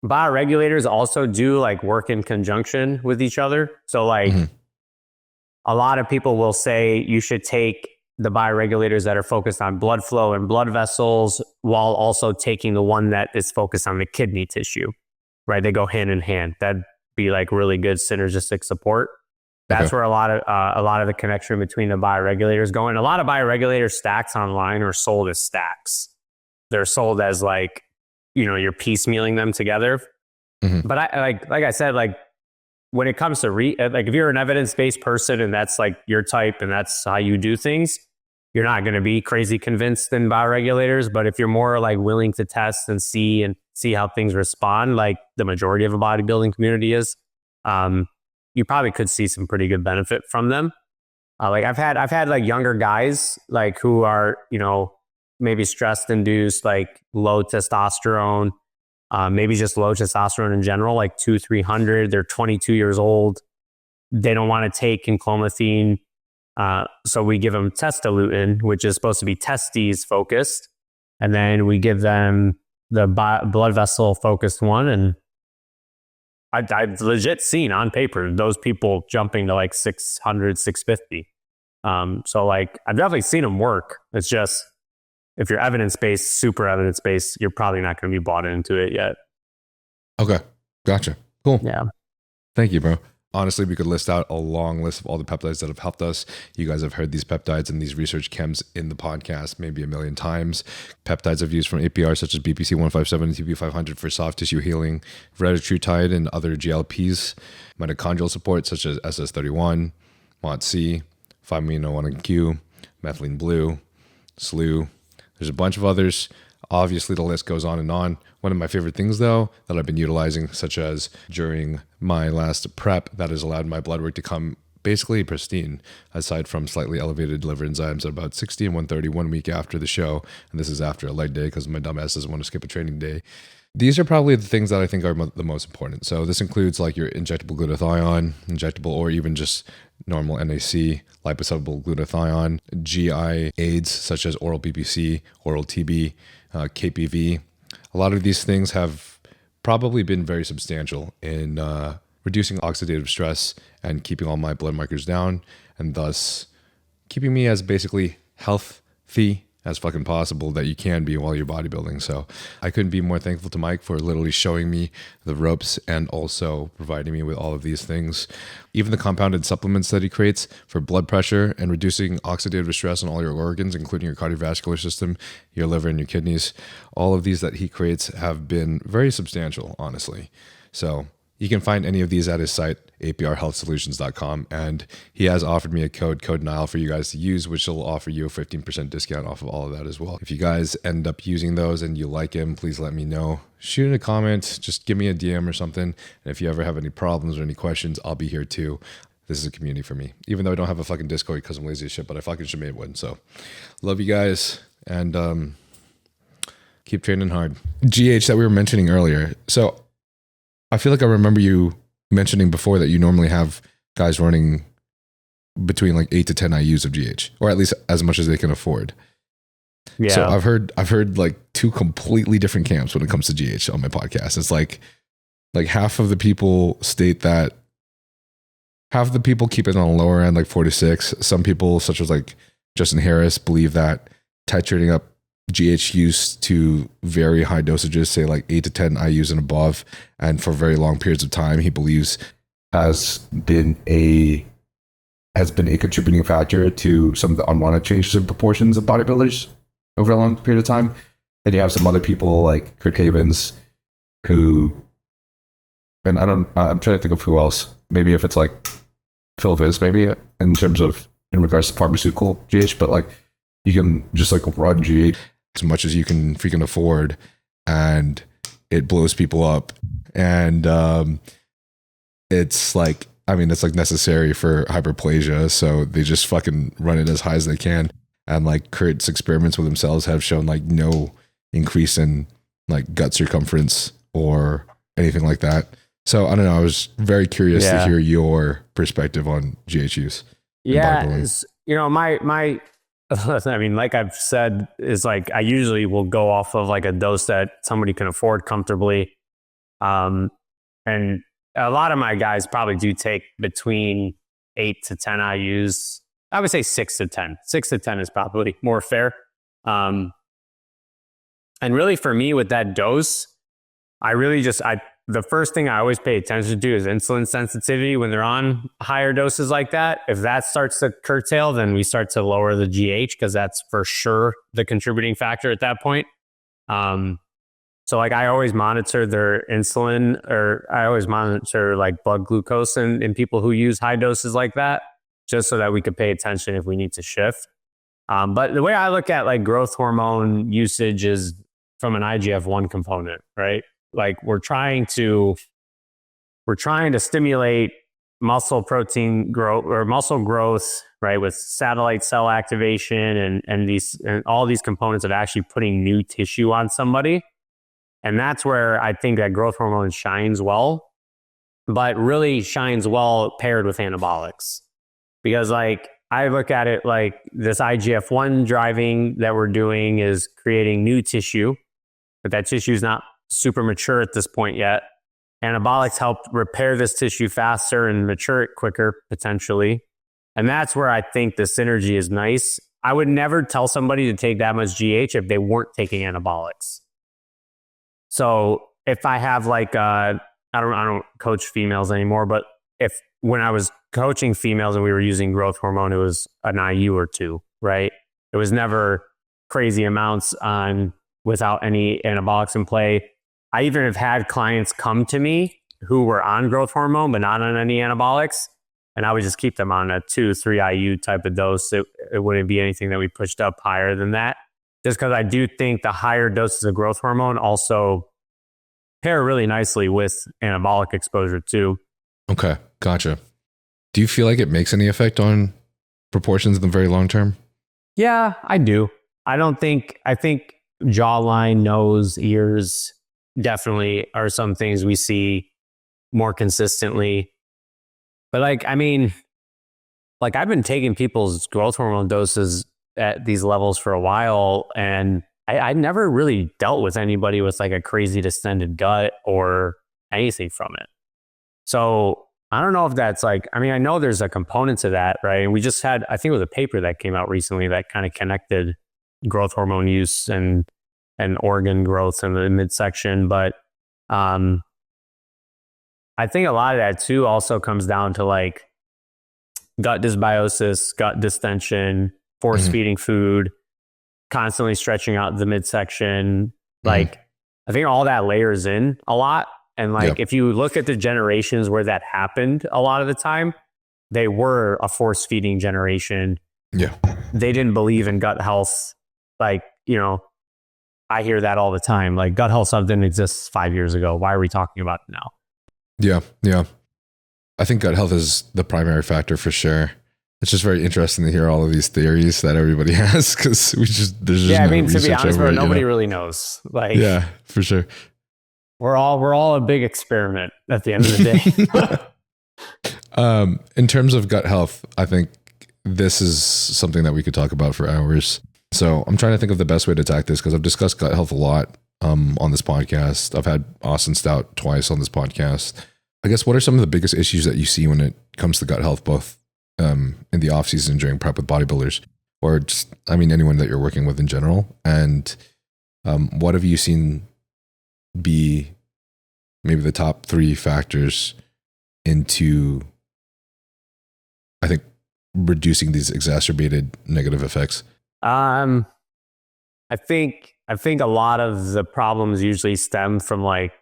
bioregulators also do like work in conjunction with each other. So like a lot of people will say you should take the bioregulators that are focused on blood flow and blood vessels while also taking the one that is focused on the kidney tissue, right? They go hand in hand. That'd be like really good synergistic support. That's where a lot of the connection between the bioregulators go. And a lot of bioregulator stacks online are sold as stacks. They're sold as like, you're piecemealing them together. But I like I said, like when it comes to like if you're an evidence-based person and that's like your type and that's how you do things, you're not going to be crazy convinced in bioregulators. But if you're more like willing to test and see how things respond, like the majority of a bodybuilding community is, you probably could see some pretty good benefit from them. Like I've had like younger guys like who are, you know, maybe stress induced, like low testosterone, maybe just low testosterone in general, like 200-300. They're 22 years old. They don't want to take enclomiphene. So we give them testolutin, which is supposed to be testes focused. And then we give them the blood vessel focused one. And I've legit seen on paper those people jumping to like 600, 650. So like I've definitely seen them work. It's just, if you're evidence-based, super evidence-based, you're probably not going to be bought into it yet. Okay. Gotcha. Cool. Yeah. Thank you, bro. Honestly, we could list out a long list of all the peptides that have helped us. You guys have heard these peptides and these research chems in the podcast maybe a million times. Peptides I've used from APR such as BPC 157 and TP500 for soft tissue healing, Retatrutide and other GLPs, mitochondrial support such as SS31, MOTC, 5-amino-1Q, methylene blue, SLU. There's a bunch of others. Obviously, the list goes on and on. One of my favorite things, though, that I've been utilizing, such as during my last prep, that has allowed my blood work to come basically pristine, aside from slightly elevated liver enzymes at about 60 and 130 1 week after the show. And this is after a leg day because my dumbass doesn't want to skip a training day. These are probably the things that I think are the most important. So this includes like your injectable glutathione, injectable or even just normal NAC, liposoluble glutathione, GI aids such as oral PPC, oral TB, KPV. A lot of these things have probably been very substantial in reducing oxidative stress and keeping all my blood markers down, and thus keeping me as basically healthy as fucking possible that you can be while you're bodybuilding. So I couldn't be more thankful to Mike for literally showing me the ropes and also providing me with all of these things. Even the compounded supplements that he creates for blood pressure and reducing oxidative stress on all your organs, including your cardiovascular system, your liver and your kidneys. All of these that he creates have been very substantial, honestly. So you can find any of these at his site, aprhealthsolutions.com. And he has offered me a code Nile for you guys to use, which will offer you a 15% discount off of all of that as well. If you guys end up using those and you like him, please let me know. Shoot in a comment, just give me a DM or something. And if you ever have any problems or any questions, I'll be here too. This is a community for me. Even though I don't have a fucking Discord because I'm lazy as shit, but I fucking should make one. So love you guys and keep training hard. GH that we were mentioning earlier. So I feel like I remember you mentioning before that you normally have guys running between like 8 to 10 IUs of GH, or at least as much as they can afford. Yeah. So I've heard like two completely different camps when it comes to GH on my podcast. It's like half of the people state that half of the people keep it on the lower end, like 4 to 6. Some people, such as like Justin Harris, believe that titrating up GH use to very high dosages, say like 8 to 10 IUs and above, and for very long periods of time, he believes has been a contributing factor to some of the unwanted changes in proportions of bodybuilders over a long period of time. Then you have some other people like Kirk Havens, who, and I'm trying to think of who else. Maybe if it's like Phil Viz, maybe in regards to pharmaceutical GH, but like you can just like run GH as much as you can freaking afford, and it blows people up. And it's like, I mean, it's like necessary for hyperplasia, so they just fucking run it as high as they can. And like Kurt's experiments with themselves have shown like no increase in like gut circumference or anything like that. So I don't know, I was very curious to hear your perspective on GH use. Yeah, you know, my I mean, like I've said, is like I usually will go off of like a dose that somebody can afford comfortably. And a lot of my guys probably do take between 8 to 10 IUs. I would say 6 to 10. 6 to 10 is probably more fair. And really for me with that dose, the first thing I always pay attention to is insulin sensitivity when they're on higher doses like that. If that starts to curtail, then we start to lower the GH because that's for sure the contributing factor at that point. So like I always monitor their insulin, or I always monitor like blood glucose in people who use high doses like that, just so that we could pay attention if we need to shift. But the way I look at like growth hormone usage is from an IGF-1 component, right? Like we're trying to stimulate muscle protein growth or muscle growth, right? With satellite cell activation and all these components of actually putting new tissue on somebody. And that's where I think that growth hormone shines well, but really shines well paired with anabolics. Because like I look at it like this IGF-1 driving that we're doing is creating new tissue, but that tissue is not super mature at this point yet. Anabolics help repair this tissue faster and mature it quicker, potentially. And that's where I think the synergy is nice. I would never tell somebody to take that much GH if they weren't taking anabolics. So if I have like, I don't coach females anymore, but when I was coaching females and we were using growth hormone, it was an IU or two, right? It was never crazy amounts without any anabolics in play. I even have had clients come to me who were on growth hormone, but not on any anabolics. And I would just keep them on a 2-3 IU type of dose. It wouldn't be anything that we pushed up higher than that. Just because I do think the higher doses of growth hormone also pair really nicely with anabolic exposure too. Okay, gotcha. Do you feel like it makes any effect on proportions in the very long term? Yeah, I do. I think jawline, nose, ears definitely are some things we see more consistently. But like, I mean, like I've been taking people's growth hormone doses at these levels for a while, and I never really dealt with anybody with like a crazy distended gut or anything from it. So I don't know if that's like, I mean, I know there's a component to that, right? And we just had, I think it was a paper that came out recently that kind of connected growth hormone use and organ growth in the midsection. But I think a lot of that too also comes down to like gut dysbiosis, gut distension, force feeding food, constantly stretching out the midsection. Like I think all that layers in a lot. And like, if you look at the generations where that happened, a lot of the time, they were a force feeding generation. Yeah. They didn't believe in gut health. Like, you know, I hear that all the time. Like gut health stuff didn't exist 5 years ago. Why are we talking about it now? Yeah. Yeah. I think gut health is the primary factor for sure. It's just very interesting to hear all of these theories that everybody has because there's just I no mean, to be honest, bro, it, nobody really knows. Like, yeah, for sure. We're all a big experiment at the end of the day. In terms of gut health, I think this is something that we could talk about for hours. So I'm trying to think of the best way to attack this because I've discussed gut health a lot on this podcast. I've had Austin Stout twice on this podcast. I guess what are some of the biggest issues that you see when it comes to gut health, both in the off season during prep with bodybuilders, or just, I mean, anyone that you're working with in general? And what have you seen be maybe the top 3 factors into, I think, reducing these exacerbated negative effects? I think a lot of the problems usually stem from like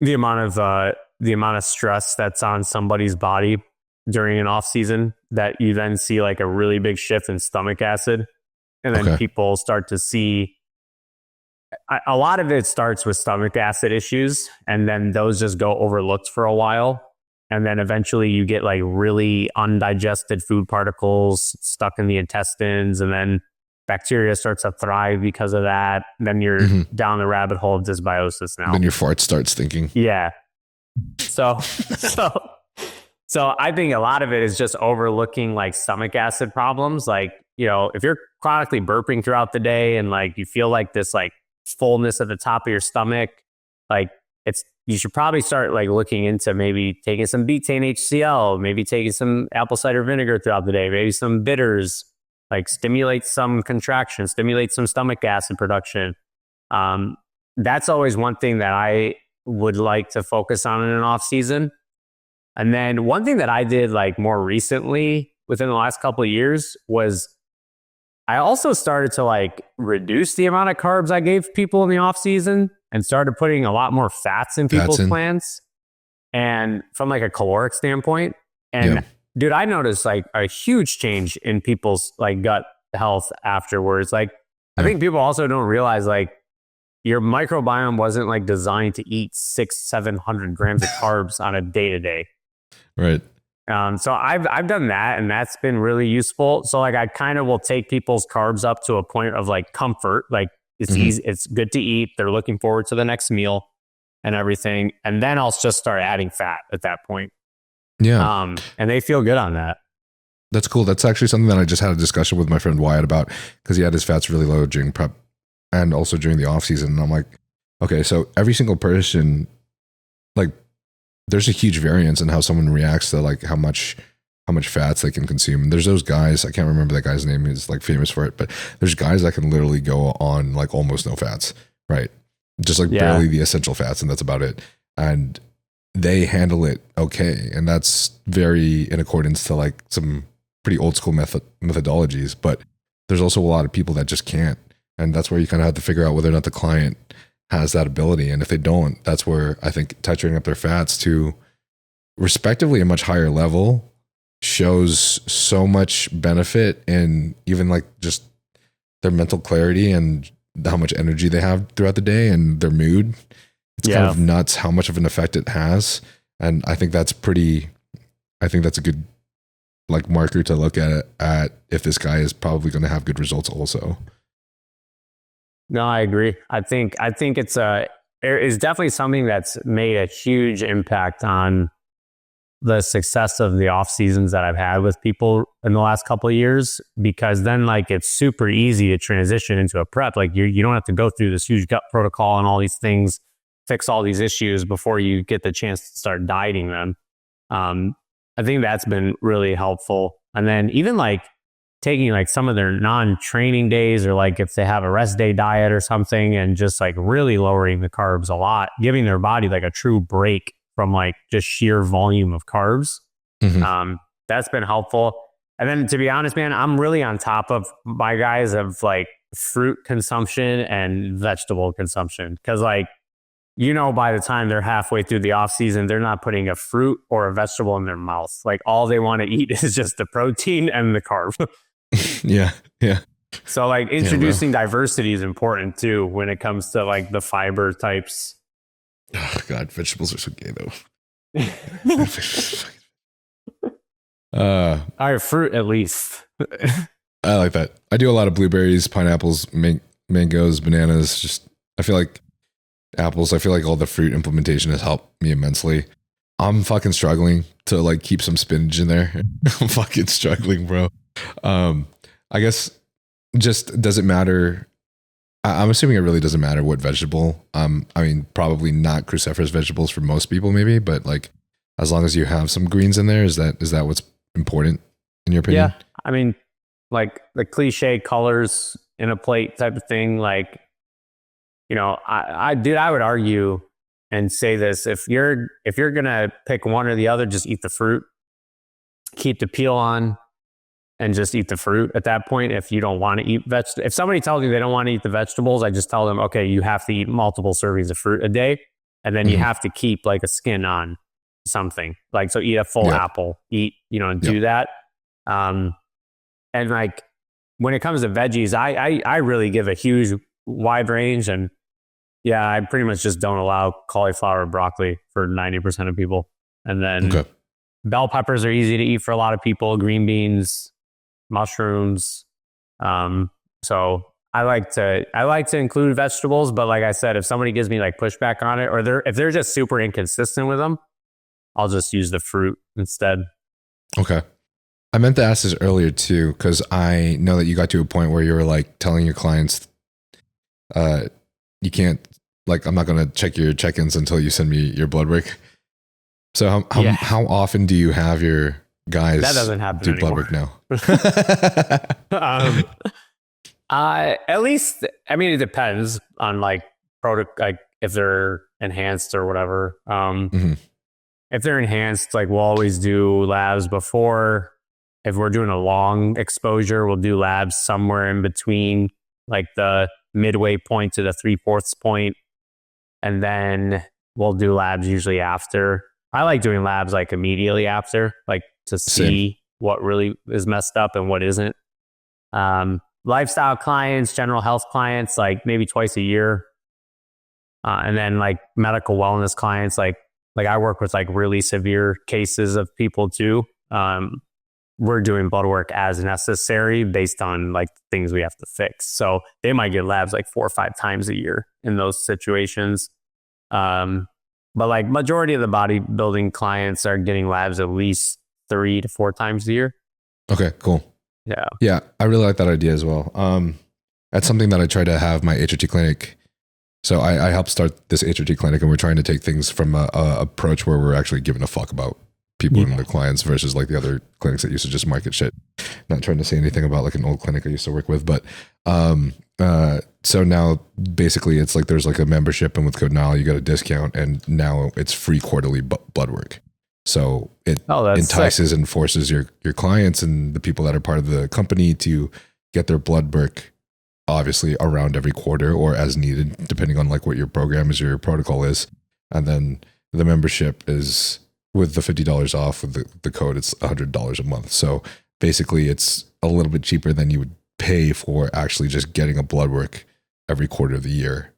the amount of stress that's on somebody's body during an off season, that you then see like a really big shift in stomach acid, and then people start to see a lot of it starts with stomach acid issues, and then those just go overlooked for a while. And then eventually you get like really undigested food particles stuck in the intestines, and then bacteria starts to thrive because of that. Then you're down the rabbit hole of dysbiosis now. Then your fart starts stinking. Yeah. So I think a lot of it is just overlooking like stomach acid problems. Like, you know, if you're chronically burping throughout the day and like you feel like this like fullness at the top of your stomach, like you should probably start like looking into maybe taking some betaine HCl, maybe taking some apple cider vinegar throughout the day, maybe some bitters, like stimulate some contraction, stimulate some stomach acid production. That's always one thing that I would like to focus on in an off season. And then one thing that I did like more recently within the last couple of years was I also started to like reduce the amount of carbs I gave people in the off season and started putting a lot more fats in people's plans. And from like a caloric standpoint, and dude, I noticed like a huge change in people's like gut health afterwards. Like, I think people also don't realize like your microbiome wasn't like designed to eat 600-700 grams of carbs on a day to day. Right. So I've done that, and that's been really useful. So like I kind of will take people's carbs up to a point of like comfort, like it's easy, it's good to eat. They're looking forward to the next meal and everything, and then I'll just start adding fat at that point. Yeah. And they feel good on that. That's cool. That's actually something that I just had a discussion with my friend Wyatt about, because he had his fats really low during prep and also during the off season. And I'm like, okay, so every single person, like, there's a huge variance in how someone reacts to like how much fats they can consume. And there's those guys, I can't remember that guy's name, he's like famous for it, but there's guys that can literally go on like almost no fats, right? Just like barely the essential fats, and that's about it. And they handle it okay. And that's very in accordance to like some pretty old school methodologies. But there's also a lot of people that just can't. And that's where you kind of have to figure out whether or not the client has that ability. And if they don't, that's where I think titrating up their fats to respectively a much higher level shows so much benefit in even like just their mental clarity and how much energy they have throughout the day and their mood. It's kind of nuts how much of an effect it has. And I think that's a good like marker to look at if this guy is probably going to have good results also. No, I agree. I think it's definitely something that's made a huge impact on the success of the off seasons that I've had with people in the last couple of years, because then like it's super easy to transition into a prep. Like you don't have to go through this huge gut protocol and all these things, fix all these issues before you get the chance to start dieting them. I think that's been really helpful. And then even like taking like some of their non-training days, or like if they have a rest day diet or something, and just like really lowering the carbs a lot, giving their body like a true break from like just sheer volume of carbs. That's been helpful. And then to be honest, man, I'm really on top of my guys of like fruit consumption and vegetable consumption. Cause like, by the time they're halfway through the off season, they're not putting a fruit or a vegetable in their mouth. Like all they want to eat is just the protein and the carb. Yeah. So like introducing diversity is important too when it comes to like the fiber types. Oh God, vegetables are so gay though. All right, fruit at least. I like that. I do a lot of blueberries, pineapples, mangoes, bananas. Just I feel like apples. I feel like all the fruit implementation has helped me immensely. I'm fucking struggling to like keep some spinach in there. I'm fucking struggling, bro. I guess just doesn't matter. I'm assuming it really doesn't matter what vegetable. I mean, probably not cruciferous vegetables for most people, maybe, but like as long as you have some greens in there, is that what's important in your opinion? Yeah, I mean, like the cliche colors in a plate type of thing. Like, I would argue and say this: if you're gonna pick one or the other, just eat the fruit, keep the peel on, and just eat the fruit at that point. If you don't want to eat vegetables, if somebody tells you they don't want to eat the vegetables, I just tell them, okay, you have to eat multiple servings of fruit a day. And then you have to keep like a skin on something, like, so eat a full apple, do that. And like, when it comes to veggies, I really give a huge wide range. And yeah, I pretty much just don't allow cauliflower or broccoli for 90% of people. And then bell peppers are easy to eat for a lot of people, green beans, mushrooms. So I like to include vegetables, but like I said, if somebody gives me like pushback on it, or if they're just super inconsistent with them, I'll just use the fruit instead. Okay. I meant to ask this earlier too, because I know that you got to a point where you were like telling your clients, you can't, like, I'm not going to check your check-ins until you send me your blood work. So how often do you have your guys that doesn't happen do anymore. Blood work now? At least, I mean, it depends on like like if they're enhanced or whatever. If they're enhanced, like we'll always do labs before If we're doing a long exposure, we'll do labs somewhere in between like the midway point to the 3/4 point. And then we'll do labs usually after. I like doing labs like immediately after, like to see what really is messed up and what isn't. Lifestyle clients, general health clients, like maybe twice a year. And then like medical wellness clients, like I work with like really severe cases of people too. We're doing blood work as necessary based on like things we have to fix. So they might get labs like 4 or 5 times a year in those situations. But like majority of the bodybuilding clients are getting labs at least 3 to 4 times a year. Okay, cool. Yeah. Yeah, I really like that idea as well. That's something that I try to have my HRT clinic. So I helped start this HRT clinic, and we're trying to take things from a approach where we're actually giving a fuck about people and their clients versus like the other clinics that used to just market shit. Not trying to say anything about like an old clinic I used to work with, but so now basically it's like there's like a membership, and with code NILE you got a discount, and now it's free quarterly blood work. So it entices and forces your clients and the people that are part of the company to get their blood work obviously around every quarter or as needed, depending on like what your program is, your protocol is. And then the membership is with the $50 off with the code, it's $100 a month. So basically it's a little bit cheaper than you would pay for actually just getting a blood work every quarter of the year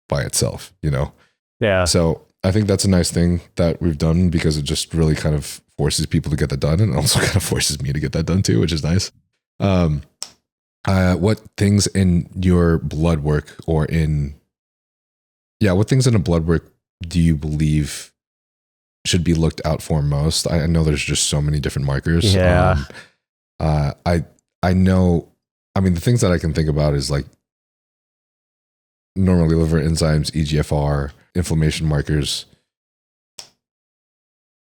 by itself, you know? Yeah. So I think that's a nice thing that we've done, because it just really kind of forces people to get that done, and also kind of forces me to get that done too, which is nice. What things in your blood work what things in a blood work do you believe should be looked out for most? I know there's just so many different markers. Yeah. I know, I mean, the things that I can think about is like normally liver enzymes, EGFR, inflammation markers.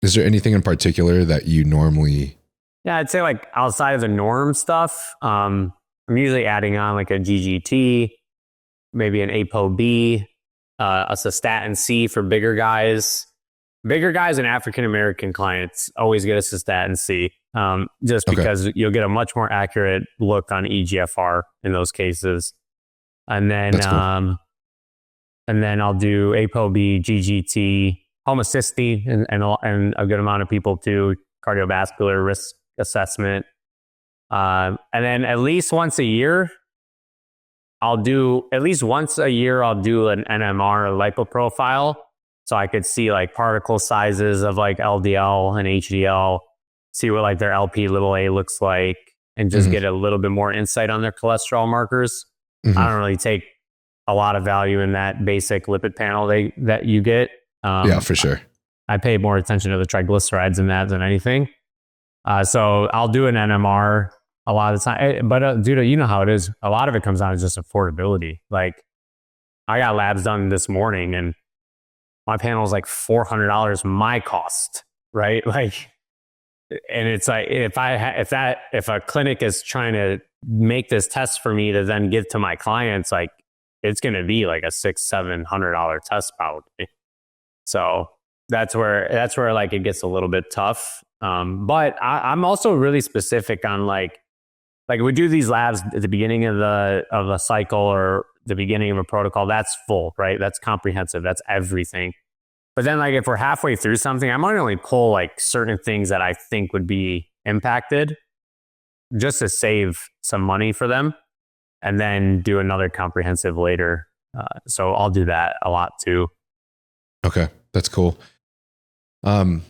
Is there anything in particular that you normally? Yeah, I'd say like outside of the norm stuff, I'm usually adding on like a GGT, maybe an ApoB, a cystatin C for bigger guys. Bigger guys and African American clients always get a cystatin C, just because you'll get a much more accurate look on EGFR in those cases. And then, cool. And then I'll do ApoB, GGT, homocysteine, and a good amount of people too, cardiovascular risk assessment. And then at least once a year, I'll do an NMR, a lipoprofile. So I could see like particle sizes of like LDL and HDL, see what like their LP(a) looks like, and just get a little bit more insight on their cholesterol markers. I don't really take a lot of value in that basic lipid panel that you get. Yeah, for sure. I pay more attention to the triglycerides in that than anything. So I'll do an NMR a lot of the time. But dude, you know how it is. A lot of it comes down to just affordability. Like I got labs done this morning, and my panel is like $400 my cost, right? Like, and it's like if a clinic is trying to make this test for me to then give to my clients, like it's going to be like a $600-700 test probably. So that's where like it gets a little bit tough. But I'm also really specific on like we do these labs at the beginning of a cycle or the beginning of a protocol. That's full, right? That's comprehensive. That's everything. But then like if we're halfway through something, I might only pull like certain things that I think would be impacted just to save some money for them, and then do another comprehensive later. So I'll do that a lot too. Okay, that's cool. I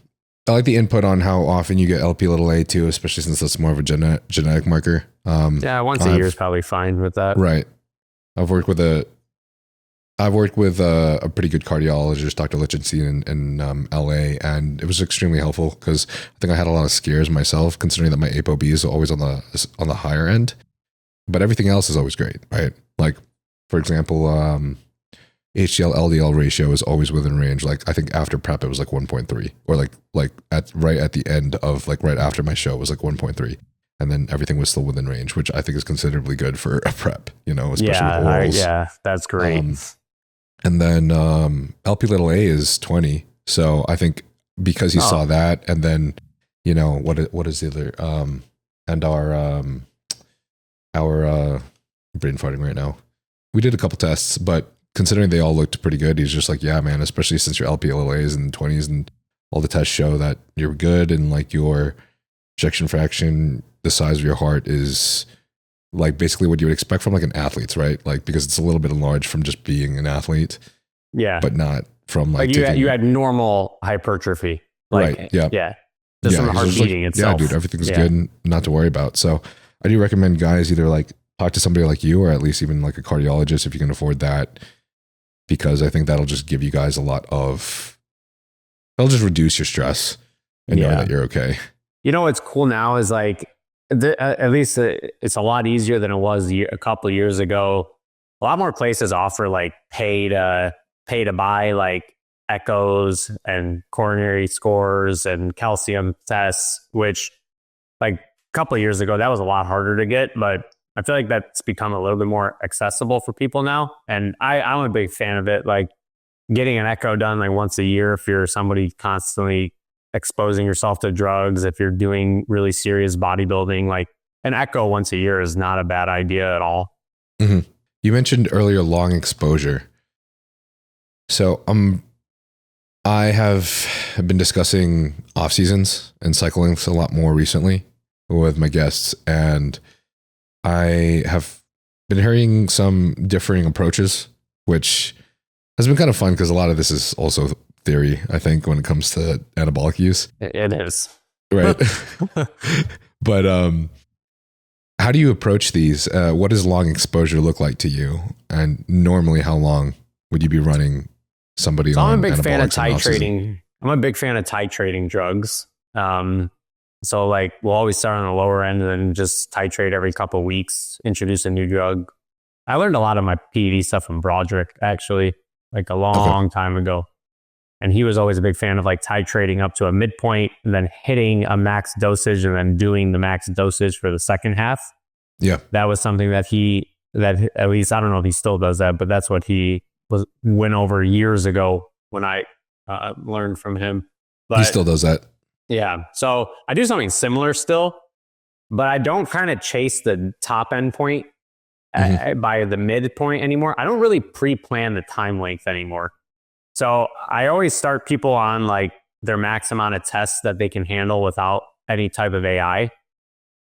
like the input on how often you get LP(a) too, especially since that's more of a genetic marker. Yeah, once a year is probably fine with that. Right. I've worked with a pretty good cardiologist, Dr. Lichtenstein in LA, and it was extremely helpful because I think I had a lot of scares myself, considering that my ApoB is always on the higher end, but everything else is always great, right? Like, for example, HDL LDL ratio is always within range. Like I think after prep it was like 1.3, or like right at the end of like right after my show was like 1.3. And then everything was still within range, which I think is considerably good for a prep, you know, especially with orals. Yeah, that's great. And then LP(a) is 20. So I think because he saw that, and then, you know, what is the other? and our brain farting right now. We did a couple tests, but considering they all looked pretty good, he's just like, yeah, man, especially since your LPLA is in the 20s and all the tests show that you're good, and like your ejection fraction, the size of your heart is like basically what you would expect from like an athlete's, right? Like, because it's a little bit enlarged from just being an athlete. Yeah. But not from like you had normal hypertrophy. Like, right. Yeah. Yeah. Just from the heart beating itself. Yeah, dude, everything's good. Not to worry about. So I do recommend guys either like talk to somebody like you, or at least even like a cardiologist if you can afford that, because I think that'll just give you guys it'll just reduce your stress and know that you're okay. You know what's cool now is like, at least it's a lot easier than it was a couple of years ago. A lot more places offer like pay to buy like echoes and coronary scores and calcium tests, which like a couple of years ago, that was a lot harder to get, but I feel like that's become a little bit more accessible for people now. And I'm a big fan of it. Like getting an echo done like once a year, if you're somebody constantly exposing yourself to drugs, if you're doing really serious bodybuilding, like an echo once a year is not a bad idea at all. Mm-hmm. You mentioned earlier long exposure. So I have been discussing off seasons and cycle lengths a lot more recently with my guests, and I have been hearing some differing approaches, which has been kind of fun because a lot of this is also theory, I think, when it comes to anabolic use. It is. Right. But how do you approach these? What does long exposure look like to you? And normally, how long would you be running somebody on? I'm a big fan of titrating. I'm a big fan of titrating drugs. So like we'll always start on the lower end and then just titrate every couple of weeks, introduce a new drug. I learned a lot of my PED stuff from Bloodwork, actually, like a long time ago. And he was always a big fan of like titrating up to a midpoint and then hitting a max dosage and then doing the max dosage for the second half. Yeah. That was something that at least, I don't know if he still does that, but that's what he went over years ago when I learned from him. But he still does that. Yeah. So I do something similar still, but I don't kind of chase the top end point by the midpoint anymore. I don't really pre-plan the time length anymore. So I always start people on like their max amount of tests that they can handle without any type of AI.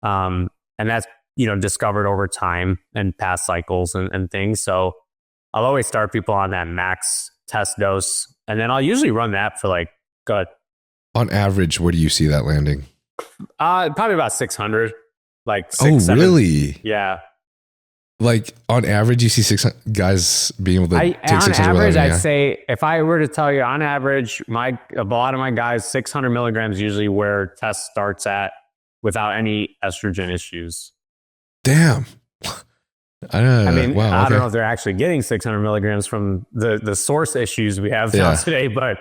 And that's, discovered over time and past cycles and things. So I'll always start people on that max test dose. And then I'll usually run that for like, on average, where do you see that landing? Probably about 600. Like 7. Really? Yeah. Like on average, you see 600 guys being able to take 600. On average, I'd say if I were to tell you on average, a lot of my guys, 600 milligrams usually where test starts at without any estrogen issues. Damn. I don't know if they're actually getting 600 milligrams from the source issues we have today, but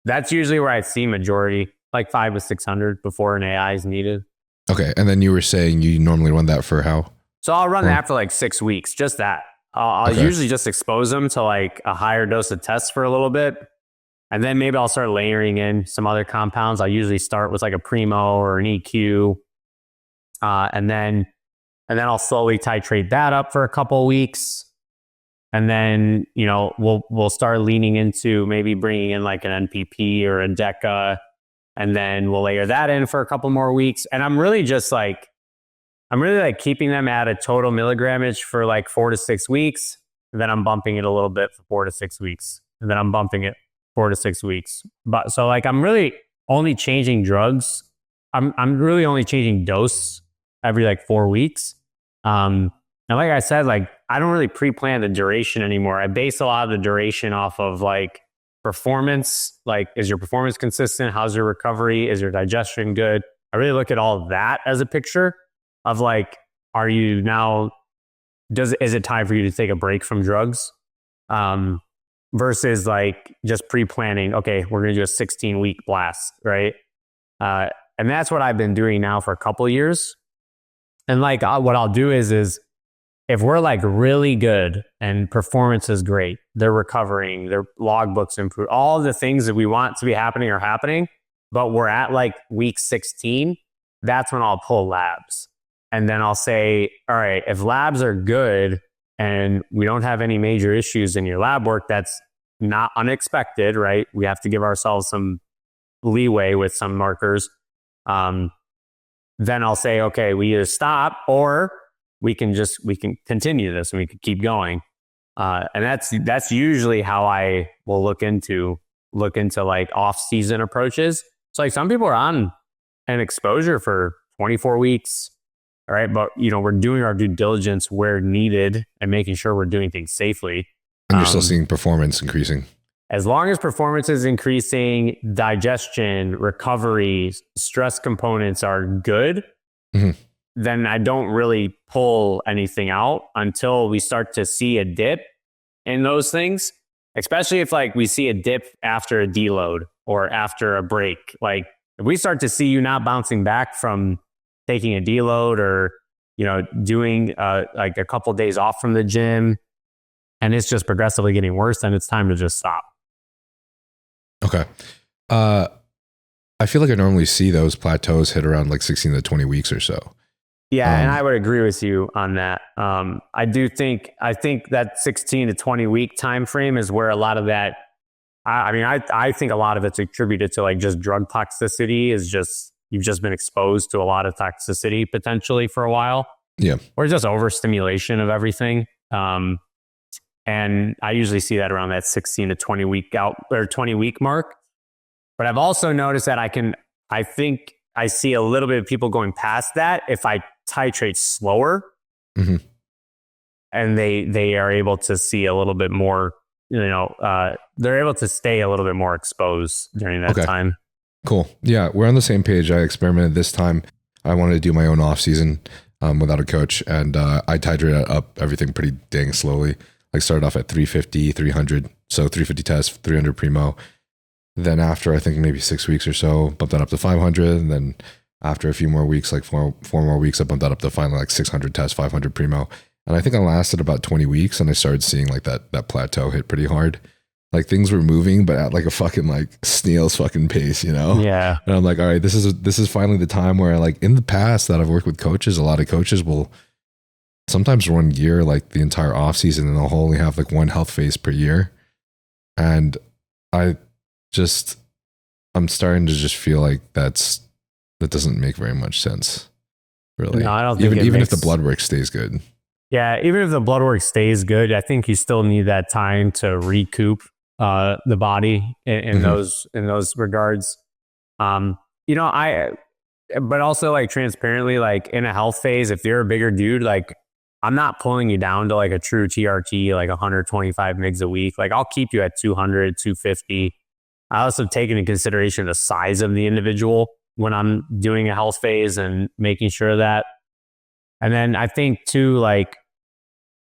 that's usually where I see majority, like 500 to 600 before an AI is needed. Okay. And then you were saying you normally run that for how? So I'll run that for like 6 weeks, just that. I'll usually just expose them to like a higher dose of tests for a little bit. And then maybe I'll start layering in some other compounds. I'll usually start with like a Primo or an EQ. And then I'll slowly titrate that up for a couple of weeks. And then, we'll start leaning into maybe bringing in like an NPP or a DECA. And then we'll layer that in for a couple more weeks. And I'm really keeping them at a total milligramage for like 4 to 6 weeks. And then I'm bumping it a little bit for 4 to 6 weeks. And then I'm bumping it 4 to 6 weeks. But so like, I'm really only changing drugs. I'm really only changing dose every like 4 weeks. And like I said, like I don't really pre-plan the duration anymore. I base a lot of the duration off of like performance. Like, is your performance consistent? How's your recovery? Is your digestion good? I really look at all of that as a picture of like, is it time for you to take a break from drugs? Versus like just pre-planning, okay, we're going to do a 16-week blast, right? And that's what I've been doing now for a couple of years. And like what I'll do is if we're like really good and performance is great, they're recovering, their logbooks improve, all the things that we want to be happening are happening, but we're at like week 16, that's when I'll pull labs. And then I'll say, all right, if labs are good and we don't have any major issues in your lab work, that's not unexpected, right? We have to give ourselves some leeway with some markers. Then I'll say, okay, we either stop or we can continue this and we can keep going. And that's usually how I will look into like off-season approaches. So like some people are on an exposure for 24 weeks, all right? But we're doing our due diligence where needed and making sure we're doing things safely. And you're still seeing performance increasing. As long as performance is increasing, digestion, recovery, stress components are good, then I don't really pull anything out until we start to see a dip in those things, especially if like we see a dip after a deload or after a break. Like if we start to see you not bouncing back from taking a deload or, doing like a couple of days off from the gym and it's just progressively getting worse, then it's time to just stop. Okay. I feel like I normally see those plateaus hit around like 16 to 20 weeks or so. Yeah, and I would agree with you on that. I think that 16 to 20 week time frame is where a lot of that. I think a lot of it's attributed to like just drug toxicity. Is just you've just been exposed to a lot of toxicity potentially for a while. Yeah, or just overstimulation of everything. And I usually see that around that 16 to 20 week 20 week mark. But I've also noticed that I think I see a little bit of people going past that if I titrate slower, and they are able to see a little bit more, they're able to stay a little bit more exposed during that time. Cool. Yeah, we're on the same page. I experimented this time. I wanted to do my own off season without a coach, and I titrated up everything pretty dang slowly. Like started off at 350, 300. So 350 test, 300 primo. Then after I think maybe 6 weeks or so, bumped that up to 500. And then after a few more weeks, like four more weeks, I bumped that up to finally like 600 test, 500 primo. And I think I lasted about 20 weeks and I started seeing like that plateau hit pretty hard. Like things were moving, but at like a fucking like snail's fucking pace, Yeah. And I'm like, all right, this is finally the time where like in the past that I've worked with coaches, a lot of coaches will sometimes run gear like the entire off season and they'll only have like one health phase per year. And I'm starting to just feel like that doesn't make very much sense, really. No, I don't think even if the blood work stays good. Yeah, even if the blood work stays good, I think you still need that time to recoup the body in those regards. But also like transparently, like in a health phase, if you're a bigger dude, like I'm not pulling you down to like a true TRT, like 125 mgs a week. Like I'll keep you at 200, 250. I also take into consideration the size of the individual when I'm doing a health phase and making sure that. And then I think too, like,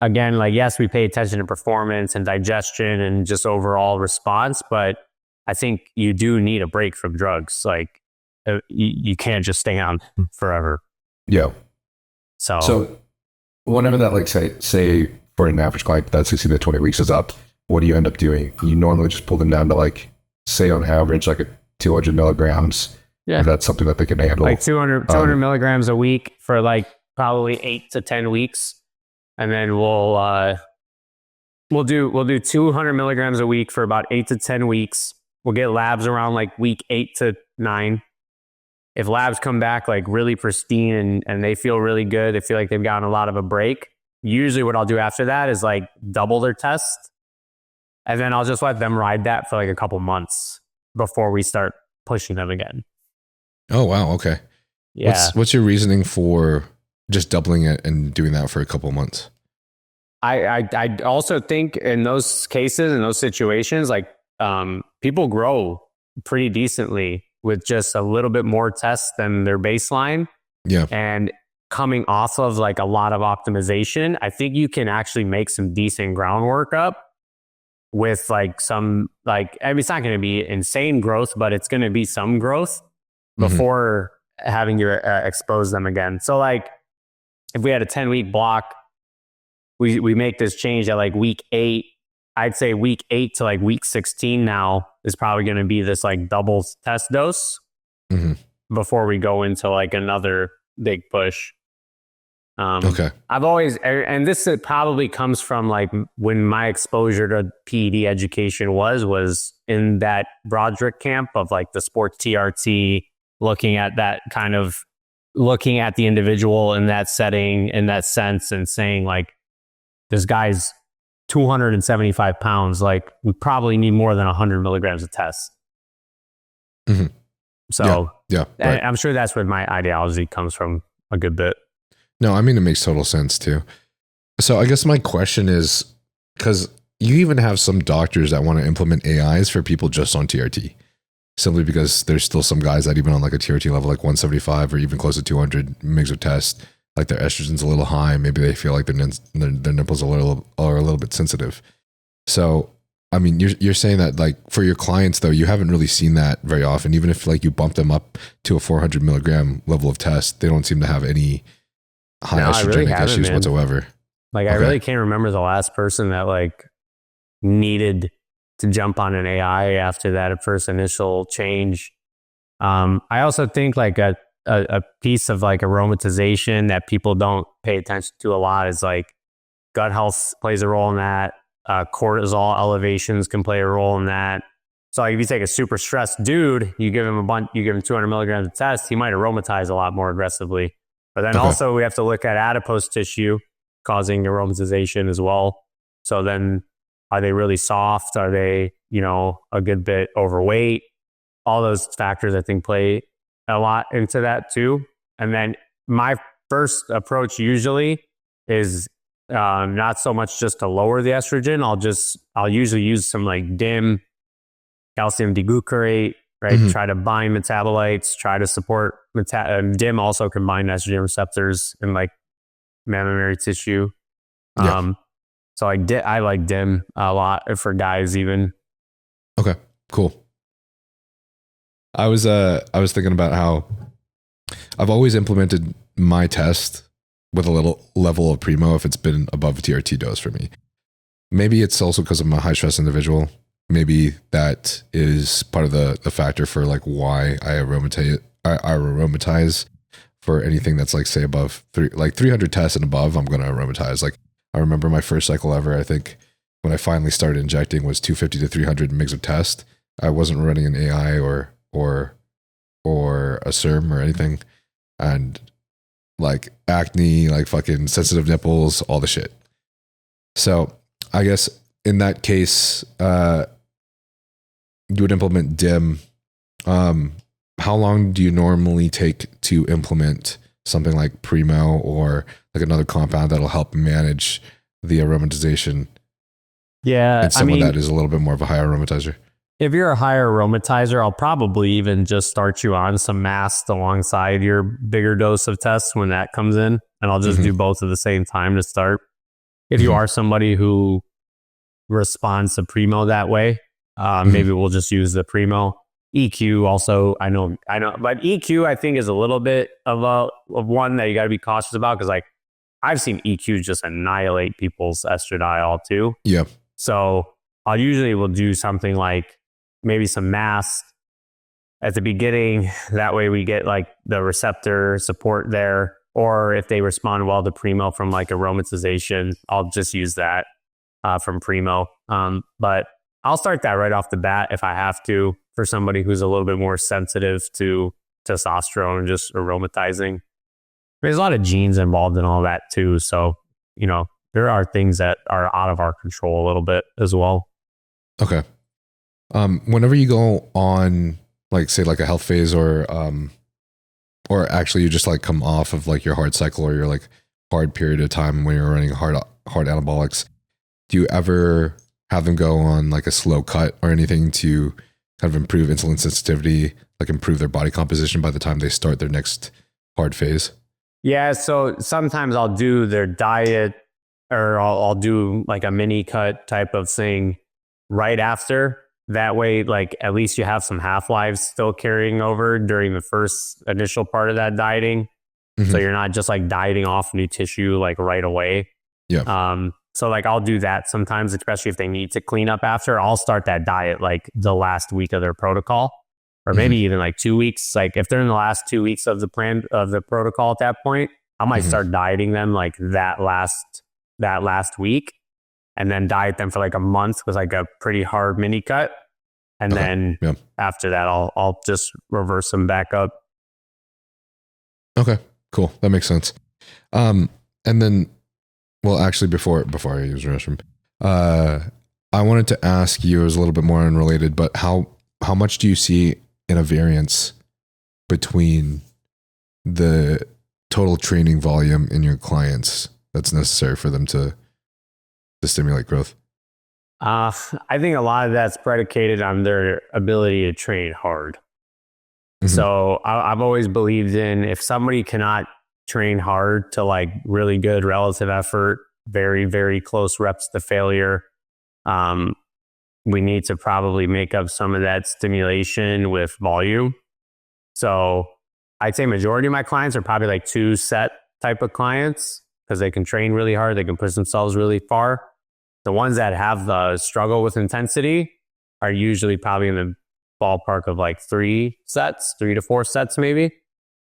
again, like, yes, we pay attention to performance and digestion and just overall response, but I think you do need a break from drugs. Like you can't just stay on forever. Yeah. So whenever that, like say for an average client, that 16 to 20 weeks is up, what do you end up doing? You normally just pull them down to like, say on average, like 200 milligrams. Yeah. If that's something that they can handle. Like 200 milligrams a week for like probably 8 to 10 weeks. And then we'll do 200 milligrams a week for about 8 to 10 weeks. We'll get labs around like week 8 to 9. If labs come back like really pristine and they feel really good, they feel like they've gotten a lot of a break. Usually what I'll do after that is like double their test. And then I'll just let them ride that for like a couple months before we start pushing them again. Oh, wow. Okay. Yeah. What's your reasoning for just doubling it and doing that for a couple months? I also think in those cases, in those situations, like people grow pretty decently with just a little bit more tests than their baseline. Yeah. And coming off of like a lot of optimization, I think you can actually make some decent groundwork up with like some, like, I mean, it's not going to be insane growth, but it's going to be some growth before having you expose them again. So like if we had a 10-week block, we make this change at like week 8. I'd say week 8 to like week 16 now is probably going to be this like double test dose before we go into like another big push. Okay. I've always, and this probably comes from like when my exposure to PED education was in that Broderick camp of like the sports TRT, looking at that kind of, looking at the individual in that setting, in that sense, and saying like, this guy's 275 pounds, like we probably need more than 100 milligrams of test. Mm-hmm. So yeah, right. I'm sure that's where my ideology comes from a good bit. No, I mean, it makes total sense too. So I guess my question is, because you even have some doctors that want to implement AIs for people just on TRT, simply because there's still some guys that even on like a TRT level, like 175 or even close to 200 mgs of test, like their estrogen's a little high. Maybe they feel like their nipples are a little bit sensitive. So, I mean, you're saying that like for your clients though, you haven't really seen that very often. Even if like you bump them up to a 400 milligram level of test, they don't seem to have any high estrogenic issues whatsoever. Like I really can't remember the last person that like needed to jump on an AI after that first initial change. I also think like a piece of like aromatization that people don't pay attention to a lot is like gut health plays a role in that. Cortisol elevations can play a role in that. So like if you take a super stressed dude, you give him 200 milligrams of test, he might aromatize a lot more aggressively. But then also we have to look at adipose tissue causing aromatization as well. So then are they really soft? Are they, a good bit overweight? All those factors I think play a lot into that too. And then my first approach usually is not so much just to lower the estrogen. I'll usually use some like DIM, calcium deglucarate, right? Mm-hmm. Try to bind metabolites, try to support DIM also can bind estrogen receptors in like mammary tissue. So I like DIM a lot for guys even. Okay, cool. I was thinking about how I've always implemented my test with a little level of Primo if it's been above a TRT dose for me. Maybe it's also because I'm a high stress individual. Maybe that is part of the factor for like why I aromatize for anything that's like say above 300 tests and above. I'm going to aromatize. Like I remember my first cycle ever, I think when I finally started injecting was 250 to 300 mgs of test. I wasn't running an AI or a SERM or anything. And like acne, like fucking sensitive nipples, all the shit. So I guess in that case, you would implement DIM. How long do you normally take to implement something like Primo or like another compound that'll help manage the aromatization? Yeah, and someone that is a little bit more of a high aromatizer. If you're a higher aromatizer, I'll probably even just start you on some mast alongside your bigger dose of tests when that comes in. And I'll just do both at the same time to start. If you are somebody who responds to Primo that way, maybe we'll just use the Primo. EQ also, I know, but EQ I think is a little bit of one that you got to be cautious about because like I've seen EQ just annihilate people's estradiol too. Yeah. So I'll usually will do something like maybe some mast at the beginning. That way we get like the receptor support there. Or if they respond well to Primo from like aromatization, I'll just use that from Primo. But I'll start that right off the bat if I have to for somebody who's a little bit more sensitive to testosterone and just aromatizing. There's a lot of genes involved in all that too. So, there are things that are out of our control a little bit as well. Okay. Whenever you go on like say like a health phase or actually you just like come off of like your hard cycle or your like hard period of time when you're running hard anabolics, do you ever have them go on like a slow cut or anything to kind of improve insulin sensitivity, like improve their body composition by the time they start their next hard phase? Yeah. So sometimes I'll do their diet or I'll do like a mini cut type of thing right after. That way, like at least you have some half-lives still carrying over during the first initial part of that dieting. So you're not just like dieting off new tissue like right away. Yeah. So like I'll do that sometimes, especially if they need to clean up after. I'll start that diet like the last week of their protocol. or maybe even like 2 weeks. Like if they're in the last 2 weeks of the plan of the protocol at that point, I might start dieting them like that last week, and then diet them for like a month with like a pretty hard mini cut. And then after that, I'll just reverse them back up. Okay, cool. That makes sense. And then, well, actually before I use the restroom, I wanted to ask you, it was a little bit more unrelated, but how much do you see in a variance between the total training volume in your clients that's necessary for them to stimulate growth? I think a lot of that's predicated on their ability to train hard. So I've always believed in, if somebody cannot train hard to like really good relative effort, very, very close reps to failure, we need to probably make up some of that stimulation with volume. So I'd say majority of my clients are probably like 2 set type of clients, because they can train really hard, they can push themselves really far. The ones that have the struggle with intensity are usually probably in the ballpark of like 3 to 4 sets maybe.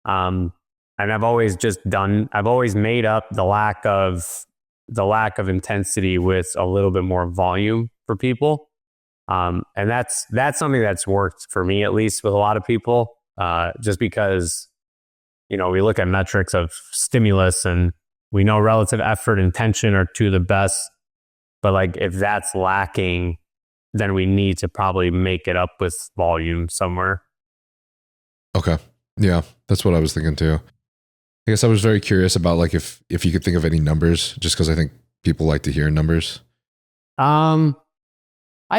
And I've always made up the lack of intensity with a little bit more volume for people. And that's something that's worked for me, at least with a lot of people, just because, we look at metrics of stimulus and we know relative effort and tension are 2 of the best. But like if that's lacking, then we need to probably make it up with volume somewhere. Okay. Yeah, that's what I was thinking too. I guess I was very curious about like if you could think of any numbers, just because I think people like to hear numbers. I'd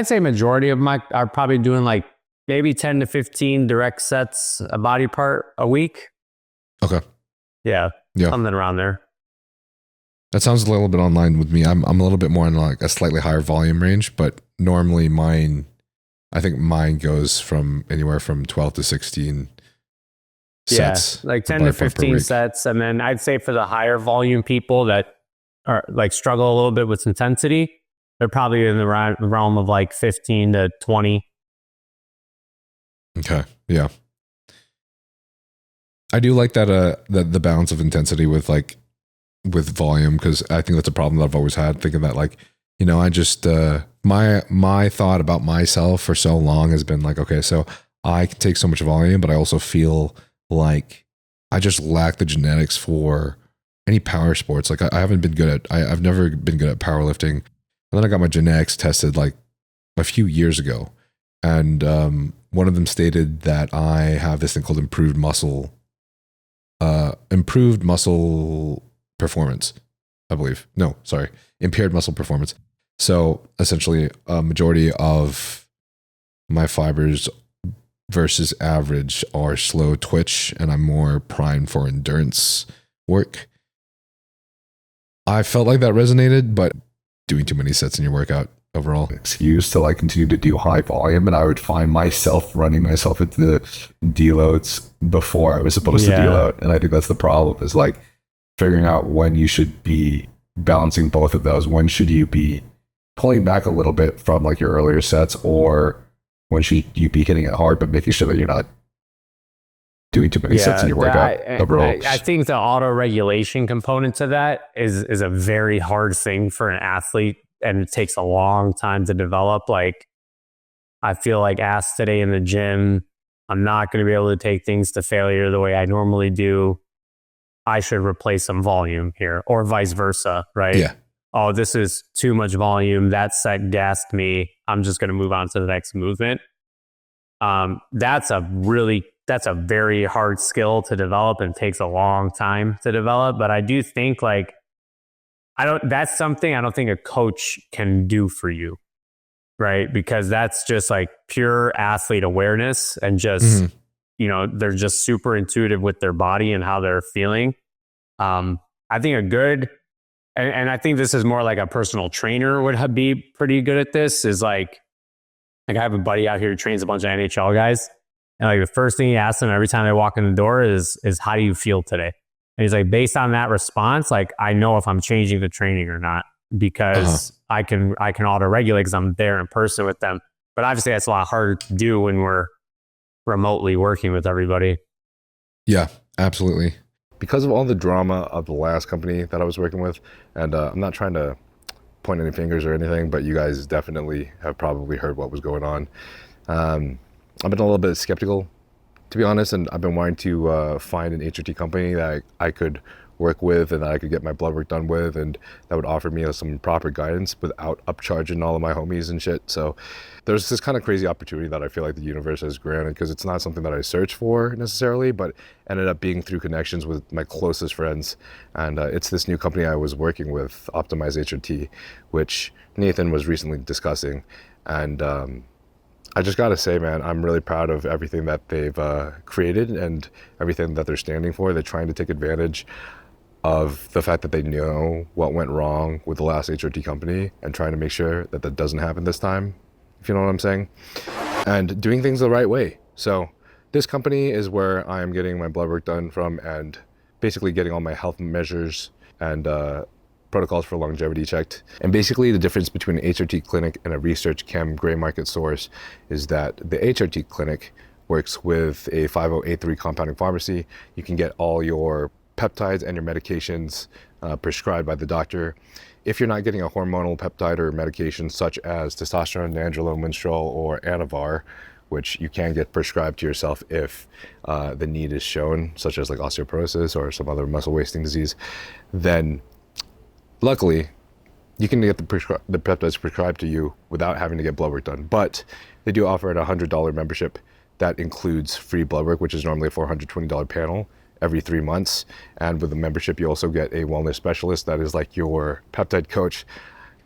say majority of my are probably doing like maybe 10 to 15 direct sets a body part a week. Okay. Yeah. Something around there. That sounds a little bit online with me. I'm a little bit more in like a slightly higher volume range, but normally I think mine goes from anywhere from 12 to 16 sets. Yeah, like 10 to 15 sets. And then I'd say for the higher volume people that are like struggle a little bit with intensity, they're probably in the realm of like 15 to 20. Okay. Yeah. I do like that, the balance of intensity with volume, because I think that's a problem that I've always had, thinking that like, I just, my thought about myself for so long has been like, okay, so I can take so much volume, but I also feel like I just lack the genetics for any power sports. Like I've never been good at powerlifting. And then I got my genetics tested like a few years ago. And one of them stated that I have this thing called improved muscle performance, I believe. No, sorry. Impaired muscle performance. So essentially a majority of my fibers versus average are slow twitch, and I'm more primed for endurance work. I felt like that resonated, but doing too many sets in your workout overall. Excuse to like continue to do high volume, and I would find myself running myself into the deloads before I was supposed to deload. And I think that's the problem, is like figuring out when you should be balancing both of those. When should you be pulling back a little bit from like your earlier sets, or when should you be hitting it hard but making sure that you're not doing too many sets in your workout overall? I think the auto regulation component to that is a very hard thing for an athlete, and it takes a long time to develop. Like I feel like asked today in the gym, I'm not going to be able to take things to failure the way I normally do. I should replace some volume here, or vice versa, right? Yeah. Oh, this is too much volume. That set gassed me. I'm just going to move on to the next movement. That's a very hard skill to develop, and takes a long time to develop. But I do think that's something I don't think a coach can do for you, right? Because that's just like pure athlete awareness, and just, they're just super intuitive with their body and how they're feeling. I think and I think this is more like a personal trainer would be pretty good at this, is like I have a buddy out here who trains a bunch of NHL guys. And like the first thing he asks them every time they walk in the door is how do you feel today? And he's like, based on that response, like I know if I'm changing the training or not, because I can auto regulate because I'm there in person with them. But obviously that's a lot harder to do when we're remotely working with everybody. Yeah, absolutely. Because of all the drama of the last company that I was working with, and I'm not trying to point any fingers or anything, but you guys definitely have probably heard what was going on. I've been a little bit skeptical, to be honest, and I've been wanting to find an HRT company that I could work with and that I could get my blood work done with, and that would offer me some proper guidance without upcharging all of my homies and shit. So there's this kind of crazy opportunity that I feel like the universe has granted, because it's not something that I searched for necessarily, but ended up being through connections with my closest friends. And it's this new company I was working with, Optimize HRT, which Nathan was recently discussing. And I just gotta say, man, I'm really proud of everything that they've created and everything that they're standing for. They're trying to take advantage of the fact that they know what went wrong with the last HRT company and trying to make sure that that doesn't happen this time, if you know what I'm saying, and doing things the right way. So this company is where I am getting my blood work done from, and basically getting all my health measures and protocols for longevity checked. And basically the difference between an HRT clinic and a research chem gray market source is that the HRT clinic works with a 5083 compounding pharmacy. You can get all your peptides and your medications prescribed by the doctor. If you're not getting a hormonal peptide or medication such as testosterone, nandrolone, winstrol, or Anavar, which you can get prescribed to yourself if the need is shown, such as like osteoporosis or some other muscle wasting disease, then luckily you can get the peptides prescribed to you without having to get blood work done. But they do offer a $100 membership that includes free blood work, which is normally a $420 panel every 3 months. And with the membership, you also get a wellness specialist that is like your peptide coach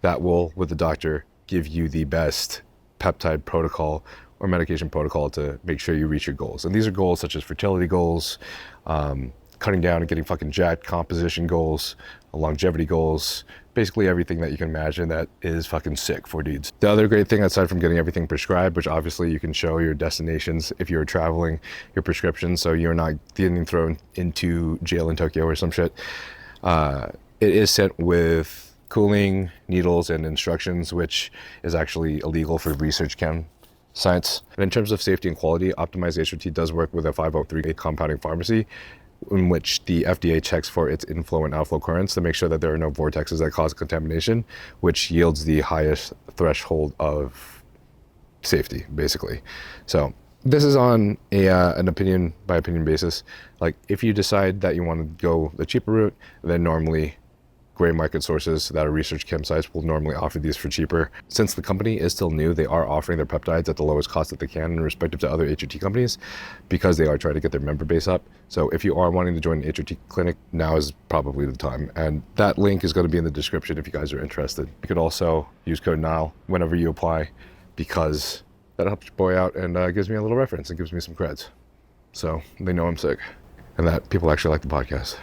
that will, with the doctor, give you the best peptide protocol or medication protocol to make sure you reach your goals. And these are goals such as fertility goals, cutting down and getting fucking jacked, composition goals, longevity goals, basically everything that you can imagine that is fucking sick for dudes. The other great thing, aside from getting everything prescribed, which obviously you can show your destinations if you're traveling, your prescriptions, so you're not getting thrown into jail in Tokyo or some shit. It is sent with cooling, needles, and instructions, which is actually illegal for research chem science. And in terms of safety and quality, Optimize HRT does work with a 5038 compounding pharmacy, in which the FDA checks for its inflow and outflow currents to make sure that there are no vortexes that cause contamination, which yields the highest threshold of safety, basically. So this is on an opinion by opinion basis. Like, if you decide that you want to go the cheaper route, then normally gray market sources that are research chem sites will normally offer these for cheaper. Since the company is still new, they are offering their peptides at the lowest cost that they can in respect to other HRT companies, because they are trying to get their member base up. So if you are wanting to join an HRT clinic, now is probably the time. And that link is going to be in the description if you guys are interested. You could also use code NILE whenever you apply, because that helps your boy out and gives me a little reference and gives me some creds. So they know I'm sick and that people actually like the podcast,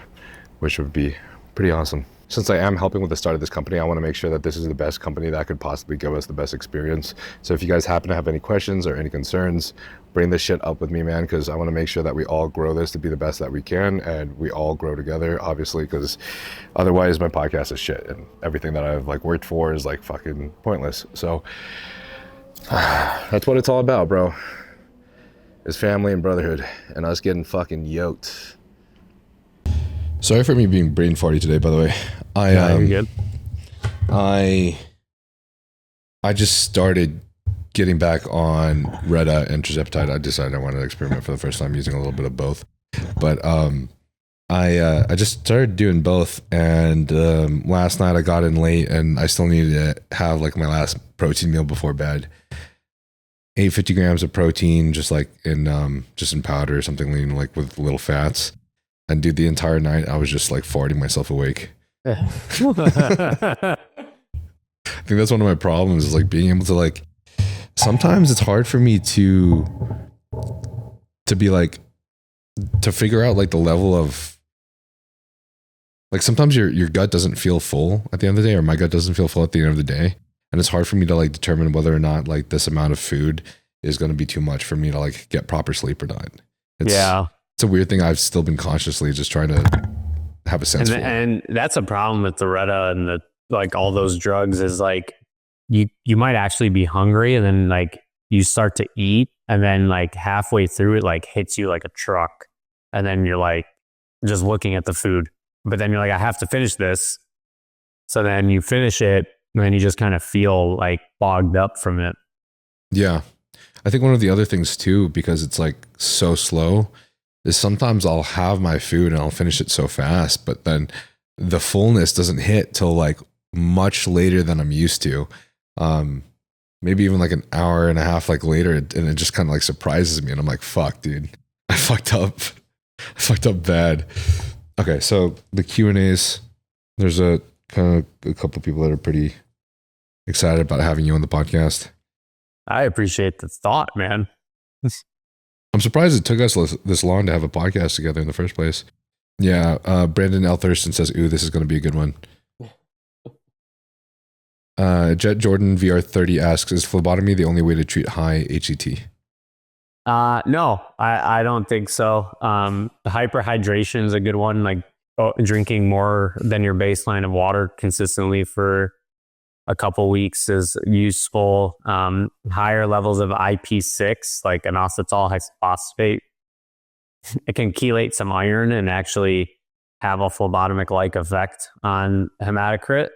which would be pretty awesome. Since I am helping with the start of this company, I want to make sure that this is the best company that could possibly give us the best experience. So if you guys happen to have any questions or any concerns, bring this shit up with me, man, because I want to make sure that we all grow this to be the best that we can, and we all grow together, obviously, because otherwise my podcast is shit and everything that I've like worked for is like fucking pointless. So that's what it's all about, bro. Is family and brotherhood and us getting fucking yoked. Sorry for me being brain farty today, by the way. You're good. I just started getting back on Reta and Trensparent. I decided I wanted to experiment for the first time using a little bit of both. But I just started doing both, and last night I got in late and I still needed to have like my last protein meal before bed. 850 grams of protein, just in powder or something lean, like with little fats. And dude, the entire night I was just like farting myself awake. I think that's one of my problems, is like being able to like, sometimes it's hard for me to be like, to figure out like the level of, like sometimes your gut doesn't feel full at the end of the day, or my gut doesn't feel full at the end of the day. And it's hard for me to like determine whether or not like this amount of food is going to be too much for me to like get proper sleep or not. It's a weird thing. I've still been consciously just trying to have a sense. And that's a problem with the Reta and the like all those drugs, is like you might actually be hungry, and then like you start to eat, and then like halfway through it like hits you like a truck, and then you're like just looking at the food, but then you're like, I have to finish this. So then you finish it, and then you just kind of feel like bogged up from it. Yeah. I think one of the other things too, because it's like so slow, is sometimes I'll have my food and I'll finish it so fast, but then the fullness doesn't hit till like much later than I'm used to. Maybe even like an hour and a half like later, and it just kind of like surprises me, and I'm like, fuck, dude, I fucked up. I fucked up bad. Okay, so the Q&As, there's a couple of people that are pretty excited about having you on the podcast. I appreciate the thought, man. I'm surprised it took us this long to have a podcast together in the first place. Yeah, Brandon L. Thurston says, ooh, this is going to be a good one. Jet Jordan VR30 asks, is phlebotomy the only way to treat high HCT? No, I don't think so. Hyperhydration is a good one, like drinking more than your baseline of water consistently for a couple weeks is useful. Higher levels of IP6, like inositol hexaphosphate, it can chelate some iron and actually have a phlebotomic-like effect on hematocrit.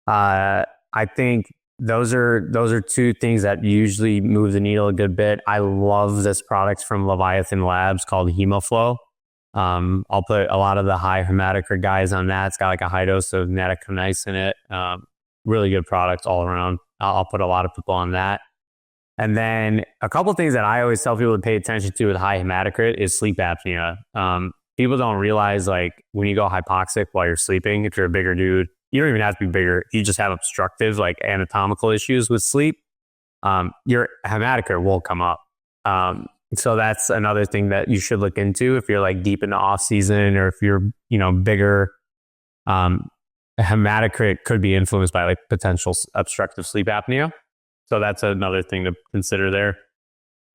I think those are two things that usually move the needle a good bit. I love this product from Leviathan Labs called HemoFlow. I'll put a lot of the high hematocrit guys on that. It's got like a high dose of nattokinase in it. Really good product all around. I'll put a lot of people on that. And then a couple of things that I always tell people to pay attention to with high hematocrit is sleep apnea. People don't realize, like, when you go hypoxic while you're sleeping, if you're a bigger dude, you don't even have to be bigger. You just have obstructive, like anatomical issues with sleep. Your hematocrit will come up. So that's another thing that you should look into if you're like deep into off season, or if you're, bigger. Hematocrit could be influenced by like potential obstructive sleep apnea. So that's another thing to consider there.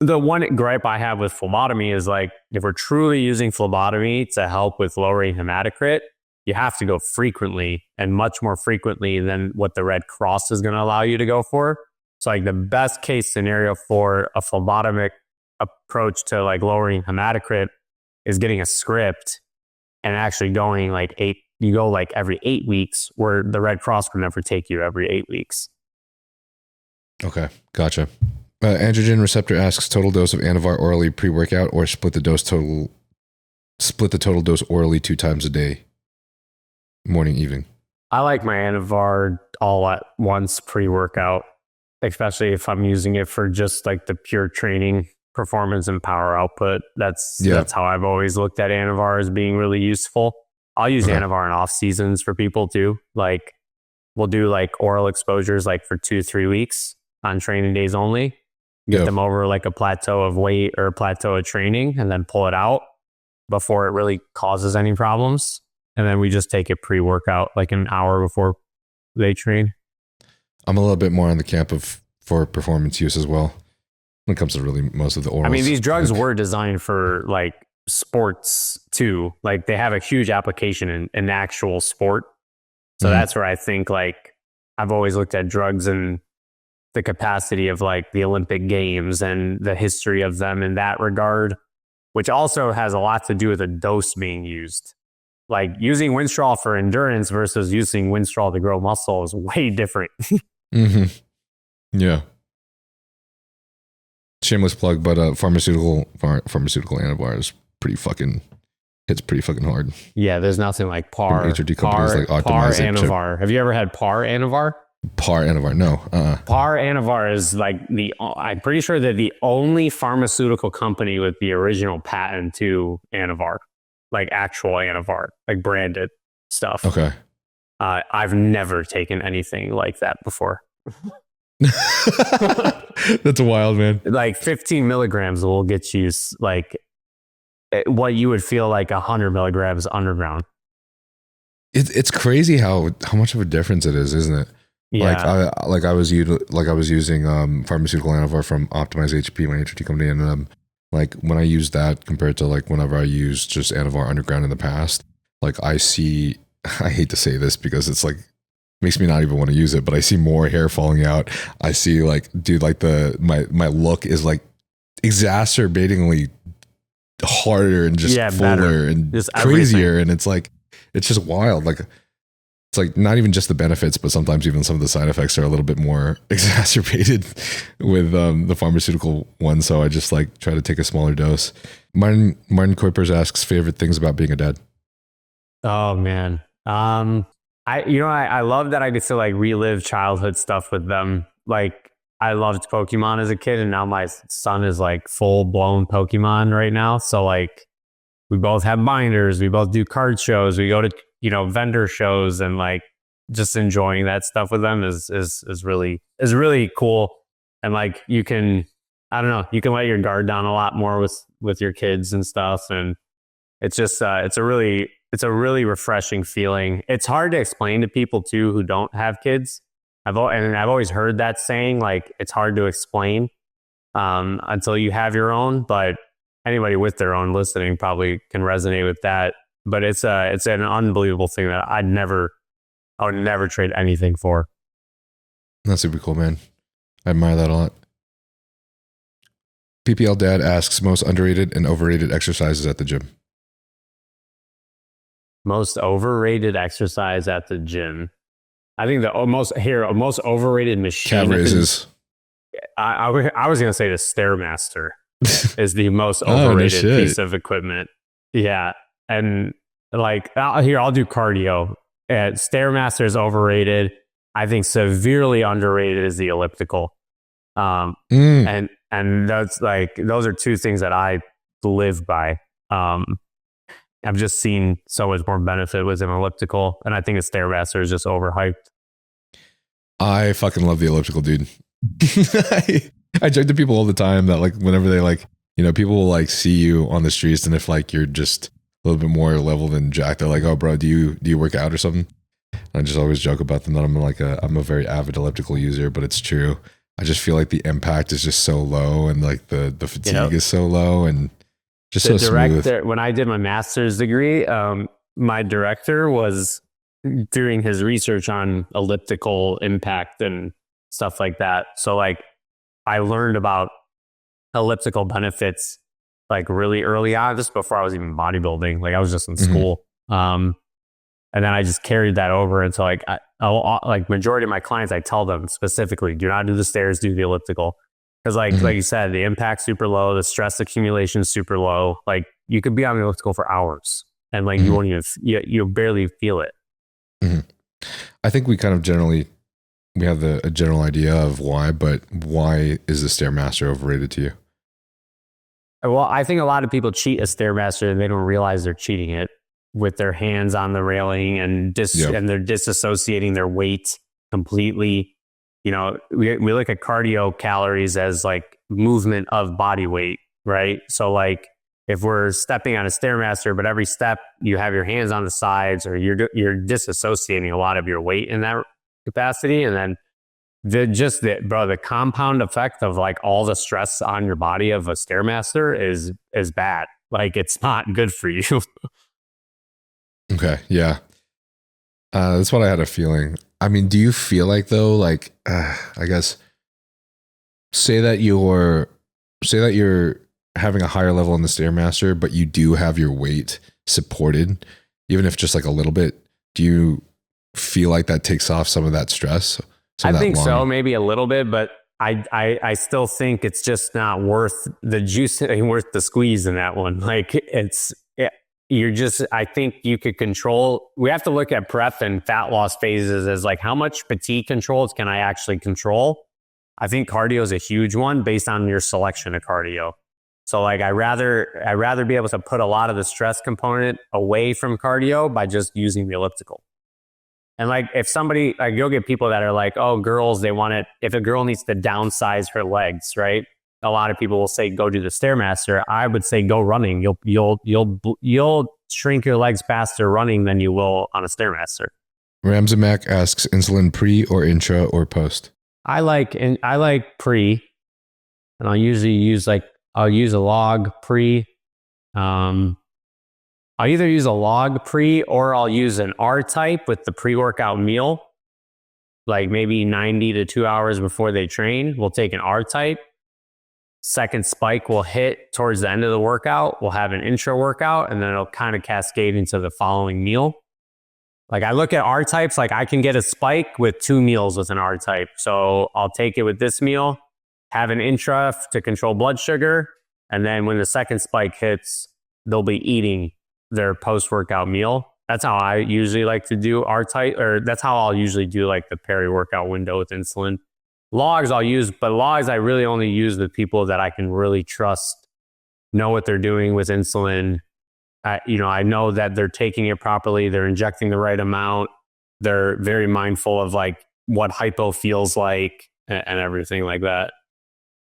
The one gripe I have with phlebotomy is, like, if we're truly using phlebotomy to help with lowering hematocrit, you have to go frequently, and much more frequently than what the Red Cross is going to allow you to go for. So like the best case scenario for a phlebotomic approach to like lowering hematocrit is getting a script and actually going like you go like every 8 weeks, where the Red Cross would never take you every 8 weeks. Okay, gotcha. Androgen receptor asks, total dose of Anavar orally pre-workout, or split the total dose orally 2 times a day, morning, evening. I like my Anavar all at once pre-workout, especially if I'm using it for just like the pure training performance and power output. That's how I've always looked at Anavar as being really useful. I'll use Anavar in off seasons for people too. Like, we'll do like oral exposures like for 2-3 weeks on training days only. Get them over like a plateau of weight or a plateau of training, and then pull it out before it really causes any problems. And then we just take it pre-workout, like an hour before they train. I'm a little bit more on the camp of for performance use as well, when it comes to really most of the orals. I mean, these drugs were designed for like sports too. Like, they have a huge application in actual sport. So that's where I think, like, I've always looked at drugs and the capacity of like the Olympic Games and the history of them in that regard, which also has a lot to do with the dose being used. Like, using Winstrol for endurance versus using Winstrol to grow muscle is way different. Yeah. Shameless plug, but pharmaceutical Anavar is hits pretty fucking hard. Yeah, there's nothing like Par. HRT companies like optimize it. Anavar. Have you ever had Par Anavar? Par Anavar, no. Par Anavar is like I'm pretty sure they're the only pharmaceutical company with the original patent to Anavar, like actual Anavar, like branded stuff. Okay. I've never taken anything like that before. That's wild, man. Like 15 milligrams will get you like what you would feel like 100 milligrams underground. It's crazy how much of a difference it is, isn't it? Yeah. I was using pharmaceutical Anavar from Optimize HP, my HRT company, and like when I use that compared to like whenever I use just Anavar underground in the past, like I hate to say this because it's like makes me not even want to use it, but I see more hair falling out. I see like, dude, like my look is like exacerbatingly harder and just fuller better. and Just crazier. everything. And it's like, it's just wild. Like, it's like not even just the benefits, but sometimes even some of the side effects are a little bit more exacerbated with the pharmaceutical one. So I just like try to take a smaller dose. Martin Kuipers asks favorite things about being a dad. Oh man. I love that I get to like relive childhood stuff with them. Like I loved Pokemon as a kid, and now my son is like full blown Pokemon right now. So like we both have binders, we both do card shows, we go to vendor shows, and like just enjoying that stuff with them is really cool. And like you can let your guard down a lot more with your kids and stuff, and it's just it's a really refreshing feeling. It's hard to explain to people too who don't have kids. I've always heard that saying, like it's hard to explain until you have your own, but anybody with their own listening probably can resonate with that. But it's an unbelievable thing that I would never trade anything for. That's super cool, man. I admire that a lot. PPL Dad asks most underrated and overrated exercises at the gym. Most overrated exercise at the gym. I think the most overrated machine. Calf raises. I was going to say the StairMaster is the most overrated piece of equipment. Yeah. And like, I'll do cardio. StairMaster is overrated. I think severely underrated is the elliptical. And that's like, those are two things that I live by. I've just seen so much more benefit with an elliptical, and I think a StairMaster is just overhyped. I fucking love the elliptical, dude. I joke to people all the time that like whenever they like, people will like see you on the streets, and if like you're just a little bit more level than jacked, they're like, "Oh, bro, do you work out or something?" And I just always joke about them that I'm a very avid elliptical user, but it's true. I just feel like the impact is just so low, and like the fatigue is so low, and just so smooth. When I did my master's degree, my director was doing his research on elliptical impact and stuff like that. So like I learned about elliptical benefits like really early on, just before I was even bodybuilding. Like I was just in school. And then I just carried that over until like like majority of my clients, I tell them specifically, do not do the stairs, do the elliptical. Because like you said, the impact's super low, the stress accumulation is super low. Like you could be on the elliptical for hours and like you won't even, you'll barely feel it. I think we kind of we have a general idea of why, but why is the StairMaster overrated to you? Well, I think a lot of people cheat a StairMaster and they don't realize they're cheating it with their hands on the railing and they're disassociating their weight completely. We look at cardio calories as like movement of body weight, right? So like if we're stepping on a StairMaster, but every step you have your hands on the sides, or you're disassociating a lot of your weight in that capacity. And then the compound effect of like all the stress on your body of a StairMaster is bad. Like it's not good for you. Okay. Yeah. That's what I had a feeling. I mean, do you feel like though, like, I guess, say that you're having a higher level on the StairMaster, but you do have your weight supported, even if just like a little bit, do you feel like that takes off some of that stress? I think so, maybe a little bit, but I still think it's just not worth the juice, worth the squeeze in that one. Like I think you could control, we have to look at prep and fat loss phases as like how much fatigue controls can I actually control? I think cardio is a huge one based on your selection of cardio. So like I rather be able to put a lot of the stress component away from cardio by just using the elliptical. And like if somebody, like you'll get people that are like, oh, girls, they want it. If a girl needs to downsize her legs, right? A lot of people will say, go do the StairMaster. I would say go running. You'll shrink your legs faster running than you will on a StairMaster. Ramzamak asks insulin pre or intra or post? I like pre, and I'll usually use a log pre. I'll either use a log pre or I'll use an R type with the pre-workout meal. like maybe 90 to 2 hours before they train. We'll take an R-type. Second spike will hit towards the end of the workout. We'll have an intra workout, and then it'll kind of cascade into the following meal. Like I look at R-types, like I can get a spike with 2 meals with an R-type. So I'll take it with this meal, have an intra to control blood sugar, and then when the second spike hits, they'll be eating their post-workout meal. That's how I usually like to do R-type, or that's how I'll usually do like the peri-workout window with insulin. Logs I'll use, but logs I really only use with people that I can really trust, know what they're doing with insulin. I know that they're taking it properly. They're injecting the right amount. They're very mindful of like what hypo feels like and everything like that.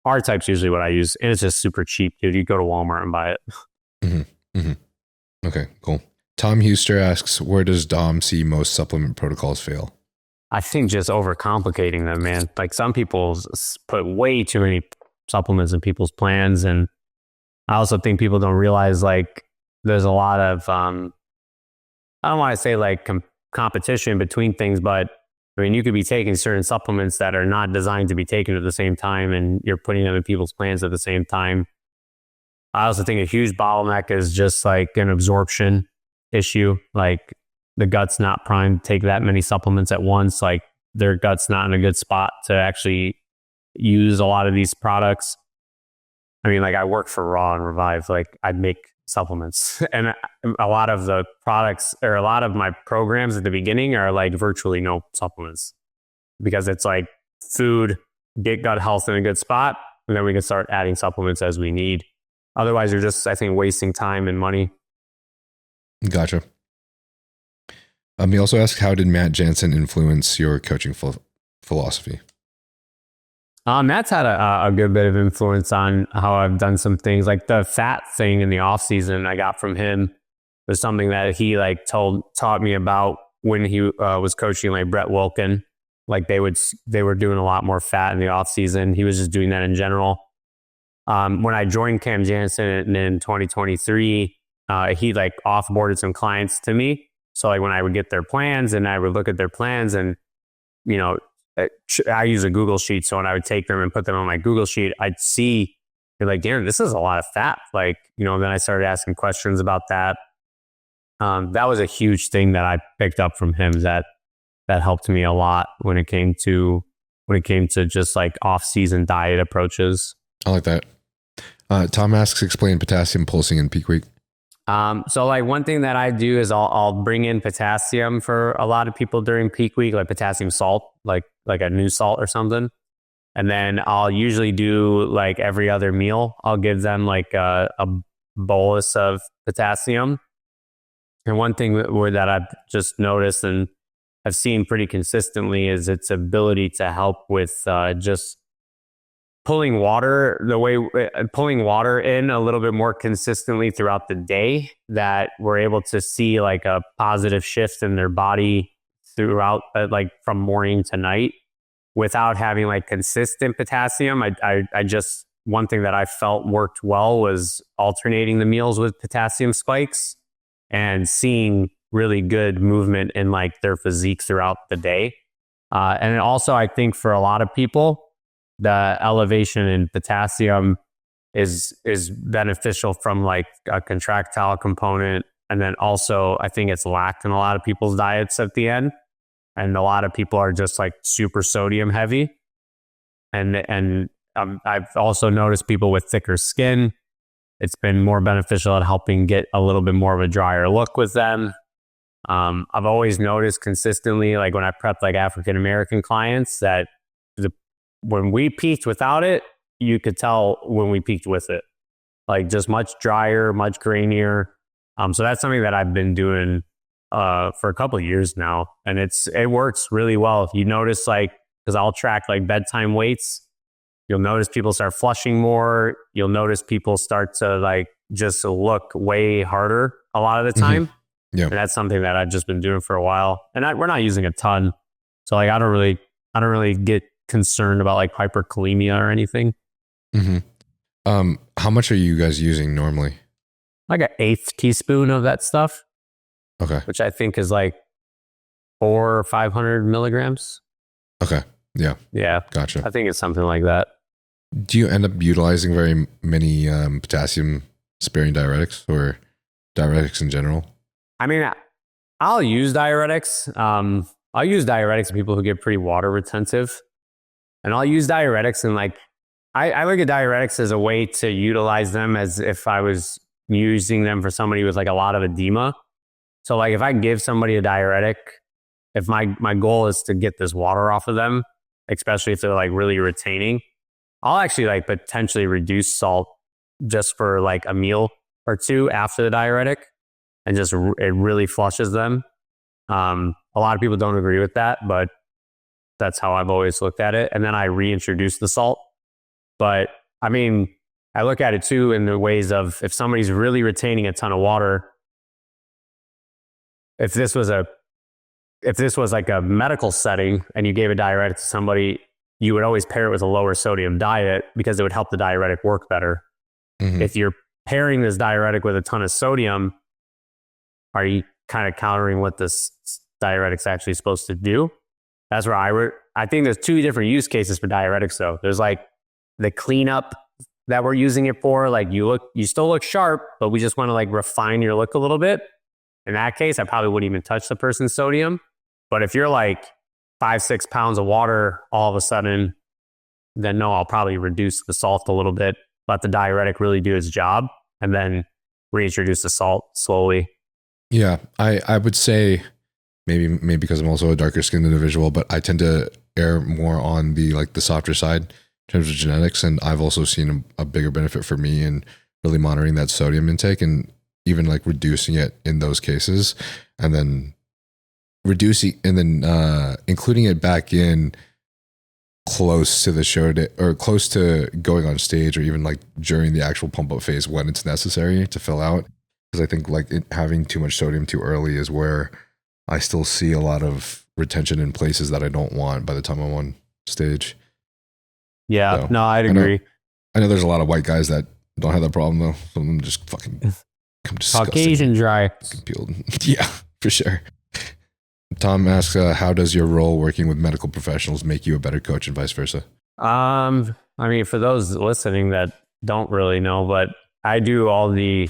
R-type's usually what I use. And it's just super cheap, dude. You go to Walmart and buy it. Mm-hmm. Mm-hmm. Okay, cool. Tom Huster asks, where does Dom see most supplement protocols fail? I think just overcomplicating them, man. Like some people put way too many supplements in people's plans. And I also think people don't realize like there's a lot of, I don't want to say like competition between things, but I mean, you could be taking certain supplements that are not designed to be taken at the same time, and you're putting them in people's plans at the same time. I also think a huge bottleneck is just like an absorption issue. Like the gut's not primed to take that many supplements at once. Like their gut's not in a good spot to actually use a lot of these products. I mean, like I work for Raw and Revive. Like I'd make supplements, and a lot of the products or a lot of my programs at the beginning are like virtually no supplements, because it's like food, get gut health in a good spot, and then we can start adding supplements as we need. Otherwise, you're just, I think, wasting time and money. Gotcha. He also asked, how did Matt Jansen influence your coaching philosophy? Matt's had a good bit of influence on how I've done some things. Like the fat thing in the off season I got from him was something that he like taught me about when he was coaching like Brett Wilkin. Like they were doing a lot more fat in the off season. He was just doing that in general. When I joined Cam Jansen in 2023, he like offboarded some clients to me. So like when I would get their plans and I would look at their plans, and, you know, I use a Google sheet. So when I would take them and put them on my Google sheet, I'd see, you're like, Darren, this is a lot of fat. Like, you know, then I started asking questions about that. That was a huge thing that I picked up from him that helped me a lot when it came to just like off-season diet approaches. I like that. Tom asks, explain potassium pulsing in peak week. So like one thing that I do is I'll bring in potassium for a lot of people during peak week, like potassium salt, like a new salt or something. And then I'll usually do like every other meal, I'll give them like a bolus of potassium. And one thing that I've just noticed and I've seen pretty consistently is its ability to help with just pulling water in a little bit more consistently throughout the day, that we're able to see like a positive shift in their body throughout, like from morning to night, without having like consistent potassium. I just, one thing that I felt worked well was alternating the meals with potassium spikes and seeing really good movement in like their physique throughout the day. And also I think for a lot of people, the elevation in potassium is beneficial from like a contractile component. And then also I think it's lacked in a lot of people's diets at the end. And a lot of people are just like super sodium heavy. And I've also noticed people with thicker skin, it's been more beneficial at helping get a little bit more of a drier look with them. I've always noticed consistently, like when I prep like African-American clients, that when we peaked without it, you could tell when we peaked with it, like just much drier, much grainier. So that's something that I've been doing for a couple of years now. And it works really well. If you notice, like, because I'll track like bedtime weights, you'll notice people start flushing more. You'll notice people start to like just look way harder a lot of the time. Mm-hmm. Yeah. And that's something that I've just been doing for a while. And we're not using a ton. So like I don't really get concerned about like hyperkalemia or anything. Mm-hmm. How much are you guys using normally? Like an 1/8 teaspoon of that stuff. Okay. Which I think is like 400 or 500 milligrams. Okay. Yeah. Yeah, Gotcha. I think it's something like that. Do you end up utilizing very many potassium sparing diuretics or diuretics in general? I mean, I'll use diuretics. I'll use diuretics in people who get pretty water retentive. And I'll use diuretics and like, I look at diuretics as a way to utilize them as if I was using them for somebody with like a lot of edema. So like if I give somebody a diuretic, if my goal is to get this water off of them, especially if they're like really retaining, I'll actually like potentially reduce salt just for like a meal or two after the diuretic, and just it really flushes them. A lot of people don't agree with that, but that's how I've always looked at it. And then I reintroduce the salt. But I mean, I look at it too in the ways of if somebody's really retaining a ton of water, if this was like a medical setting and you gave a diuretic to somebody, you would always pair it with a lower sodium diet because it would help the diuretic work better. Mm-hmm. If you're pairing this diuretic with a ton of sodium, are you kind of countering what this diuretic's actually supposed to do? That's where I think there's two different use cases for diuretics though. There's like the cleanup that we're using it for. Like you still look sharp, but we just want to like refine your look a little bit. In that case, I probably wouldn't even touch the person's sodium. But if you're like 5-6 pounds of water all of a sudden, then no, I'll probably reduce the salt a little bit, let the diuretic really do its job, and then reintroduce the salt slowly. Yeah, I would say maybe because I'm also a darker skinned individual, but I tend to err more on the like the softer side in terms of genetics, and I've also seen a bigger benefit for me in really monitoring that sodium intake and even like reducing it in those cases, and then including it back in close to the show day or close to going on stage or even like during the actual pump up phase when it's necessary to fill out. Because I think like having too much sodium too early is where I still see a lot of retention in places that I don't want by the time I'm on stage. Yeah, So, no, I'd agree. I know there's a lot of white guys that don't have that problem though. Some of them just fucking come disgusting. Caucasian dry. Peeled. Yeah, for sure. Tom asks, how does your role working with medical professionals make you a better coach and vice versa? I mean, for those listening that don't really know, but I do all the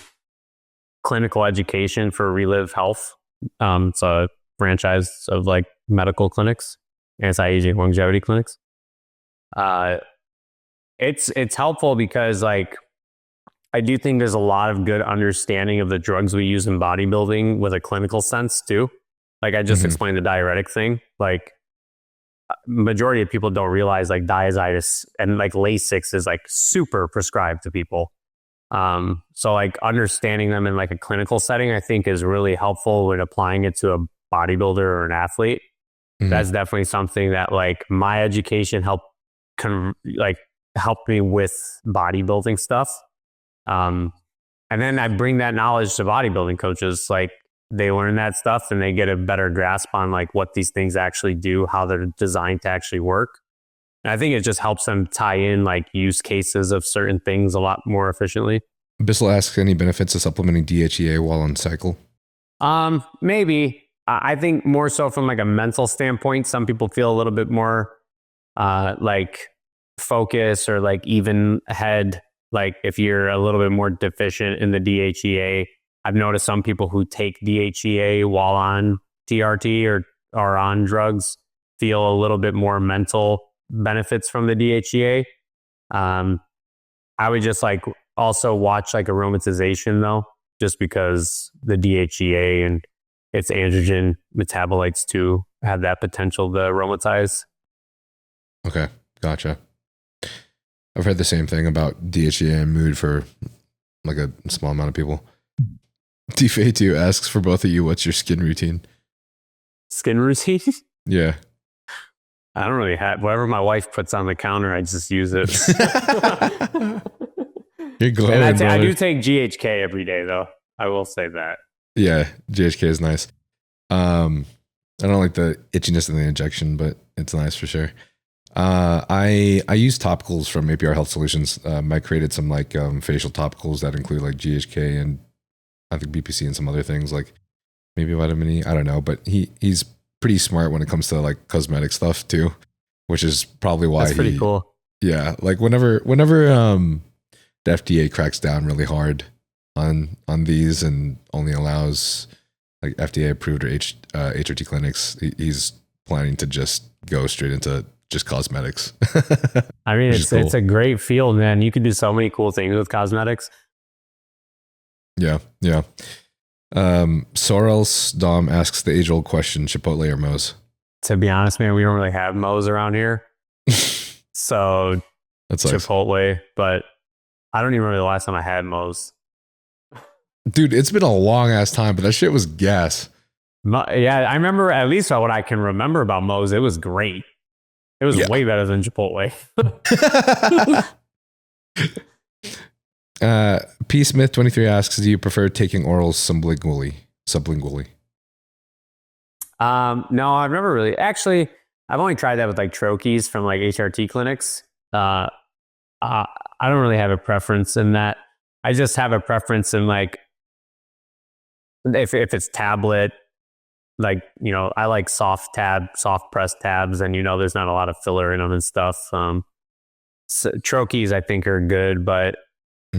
clinical education for Relive Health. It's a franchise of like medical clinics, anti-aging longevity clinics. It's helpful because like I do think there's a lot of good understanding of the drugs we use in bodybuilding with a clinical sense too. Like I just explained the diuretic thing. Like majority of people don't realize like diazitis and like Lasix is like super prescribed to people. So like understanding them in like a clinical setting, I think is really helpful when applying it to a bodybuilder or an athlete. That's definitely something that like my education helped me with bodybuilding stuff. And then I bring that knowledge to bodybuilding coaches. Like they learn that stuff and they get a better grasp on like what these things actually do, how they're designed to actually work. And I think it just helps them tie in like use cases of certain things a lot more efficiently. Bissell asks, any benefits of supplementing DHEA while on cycle? Maybe. I think more so from like a mental standpoint, some people feel a little bit more like focus or like even head. Like if you're a little bit more deficient in the DHEA, I've noticed some people who take DHEA while on TRT or are on drugs feel a little bit more mental benefits from the DHEA. I would just like also watch like aromatization though, just because the DHEA and its androgen metabolites too have that potential to aromatize. Okay, gotcha. I've heard the same thing about DHEA and mood for like a small amount of people. DFA2 asks for both of you, what's your skin routine? Skin routine? Yeah. I don't really have, whatever my wife puts on the counter, I just use it. You're glowing, and I brother. do take GHK every day though. I will say that. Yeah, GHK is nice. I don't like the itchiness of the injection, but it's nice for sure. I use topicals from APR Health Solutions. I created some like facial topicals that include like GHK and I think BPC and some other things like maybe vitamin E. I don't know, but he's pretty smart when it comes to like cosmetic stuff too. which is probably why That's pretty cool. Yeah, like whenever the FDA cracks down really hard on these and only allows like FDA approved or HRT clinics, he's planning to just go straight into just cosmetics. I mean, it's a great field, man. You can do so many cool things with cosmetics. Yeah. Sorrel's Dom asks the age-old question: Chipotle or Moe's? To be honest, man, we don't really have Moe's around here, so That's Chipotle. But I don't even remember the last time I had Moe's. Dude, it's been a long ass time, but that shit was gas. Yeah, I remember, at least what I can remember about Moe's, it was great. It was way better than Chipotle. P. Smith 23 asks, do you prefer taking orals sublingually? No, I've never really. Actually, I've only tried that with like troches from like HRT clinics. I don't really have a preference in that. I just have a preference in like if it's tablet, like, you know, I like soft press tabs, and, you know, there's not a lot of filler in them and stuff. So troches I think are good, but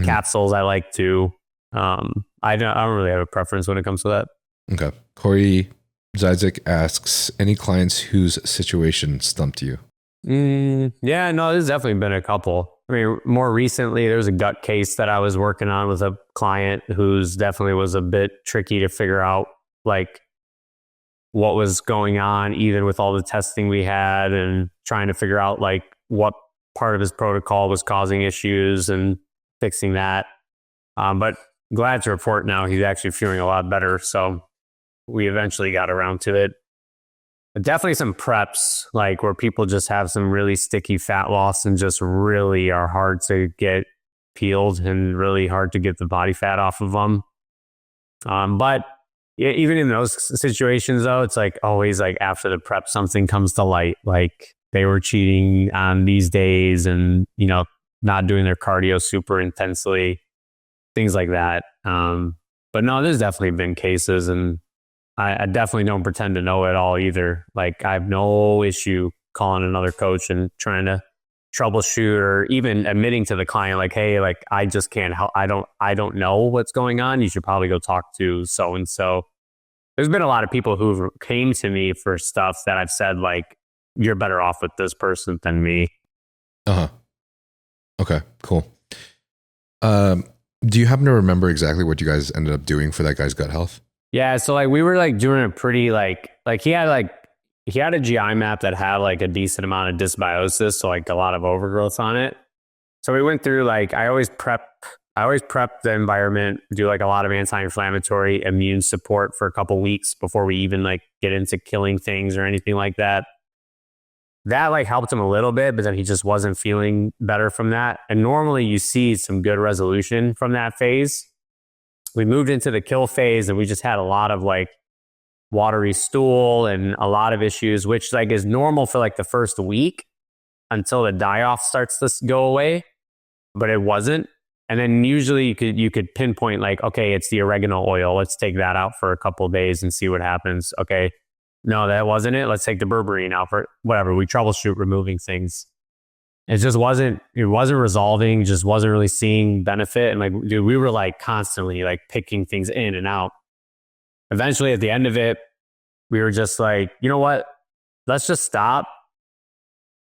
capsules I like too. I don't really have a preference when it comes to that. Okay. Corey Zizek asks, any clients whose situation stumped you? Yeah, no, there's definitely been a couple. I mean, more recently, there was a gut case that I was working on with a client who's definitely was a bit tricky to figure out, like, what was going on, even with all the testing we had, and trying to figure out like what part of his protocol was causing issues and fixing that. But glad to report now he's actually feeling a lot better. So we eventually got around to it. Definitely some preps, like where people just have some really sticky fat loss and just really are hard to get peeled and really hard to get the body fat off of them. But yeah, even in those situations, though, it's like always like after the prep, something comes to light, like they were cheating on these days and, you know, not doing their cardio super intensely, things like that. But no, there's definitely been cases, and I definitely don't pretend to know it all either. Like I have no issue calling another coach and trying to troubleshoot, or even admitting to the client, like, hey, like I just can't help. I don't know what's going on. You should probably go talk to so-and-so. There's been a lot of people who came to me for stuff that I've said, like, you're better off with this person than me. Okay, cool. Do you happen to remember exactly what you guys ended up doing for that guy's gut health? Yeah, so like we were like doing a pretty like he had a GI map that had like a decent amount of dysbiosis, so like a lot of overgrowth on it. So we went through like I always prep the environment, do like a lot of anti-inflammatory immune support for a couple weeks before we even like get into killing things or anything like that. That like helped him a little bit, but then he just wasn't feeling better from that. And normally you see some good resolution from that phase. We moved into the kill phase, and we just had a lot of like watery stool and a lot of issues, which like is normal for like the first week until the die-off starts to go away, but it wasn't. And then usually you could pinpoint like, okay, it's the oregano oil. Let's take that out for a couple of days and see what happens. Okay, no, that wasn't it. Let's take the berberine out for whatever. We troubleshoot removing things. It wasn't resolving, just wasn't really seeing benefit. And like, dude, we were like constantly like picking things in and out. Eventually at the end of it, we were just like, you know what? Let's just stop.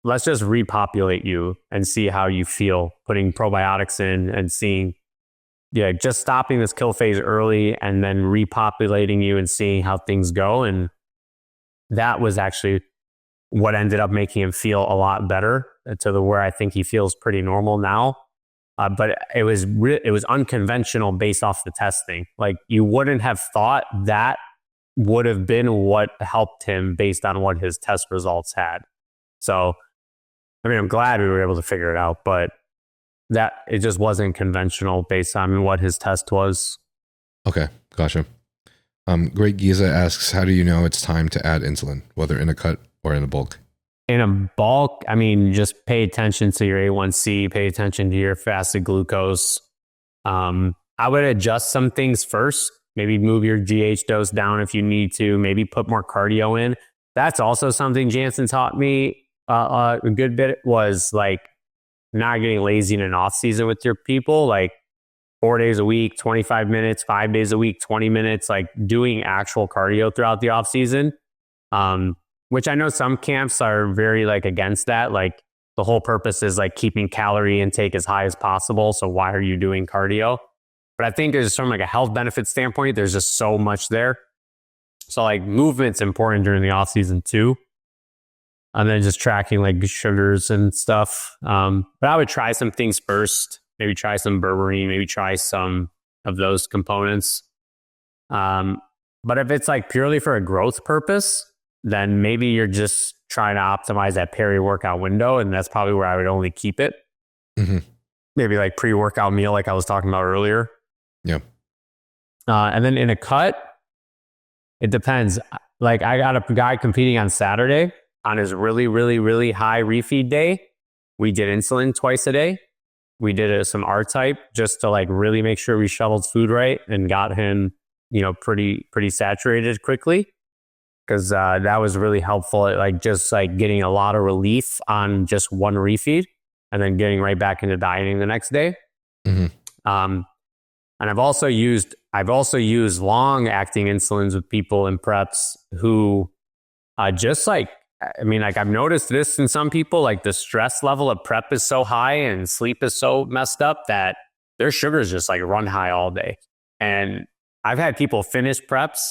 Let's just repopulate you and see how you feel, putting probiotics in and seeing, just stopping this kill phase early and then repopulating you and seeing how things go. And that was actually what ended up making him feel a lot better, to the where I think he feels pretty normal now. But it was unconventional based off the testing. Like you wouldn't have thought that would have been what helped him based on what his test results had. So, I mean, I'm glad we were able to figure it out, but that it just wasn't conventional based on what his test was. Okay, gotcha. Great Giza asks, how do you know it's time to add insulin, whether in a cut or in a bulk? In a bulk, I mean, just pay attention to your A1C, pay attention to your fasted glucose. I would adjust some things first, maybe move your GH dose down if you need to, maybe put more cardio in. That's also something Jansen taught me. a good bit was like not getting lazy in an off season with your people, like 4 days a week, 25 minutes, 5 days a week, 20 minutes, like doing actual cardio throughout the off season. Which I know some camps are very like against that. Like the whole purpose is like keeping calorie intake as high as possible. So why are you doing cardio? But I think there's from like a health benefit standpoint, there's just so much there. So like movement's important during the off season too. And then just tracking like sugars and stuff. But I would try some things first. Maybe try some berberine, maybe try some of those components. But if it's like purely for a growth purpose, then maybe you're just trying to optimize that peri-workout window. And that's probably where I would only keep it. Mm-hmm. Maybe like pre-workout meal, like I was talking about earlier. Yeah. And then in a cut, it depends. Like I got a guy competing on Saturday on his really, really, really high refeed day. We did insulin twice a day. We did some R-type just to like really make sure we shoveled food right and got him, pretty saturated quickly. Because that was really helpful at like just like getting a lot of relief on just one refeed and then getting right back into dieting the next day. Mm-hmm. And I've also used long acting insulins with people in preps who just like, I've noticed this in some people, like the stress level of prep is so high and sleep is so messed up that their sugars just like run high all day. And I've had people finish preps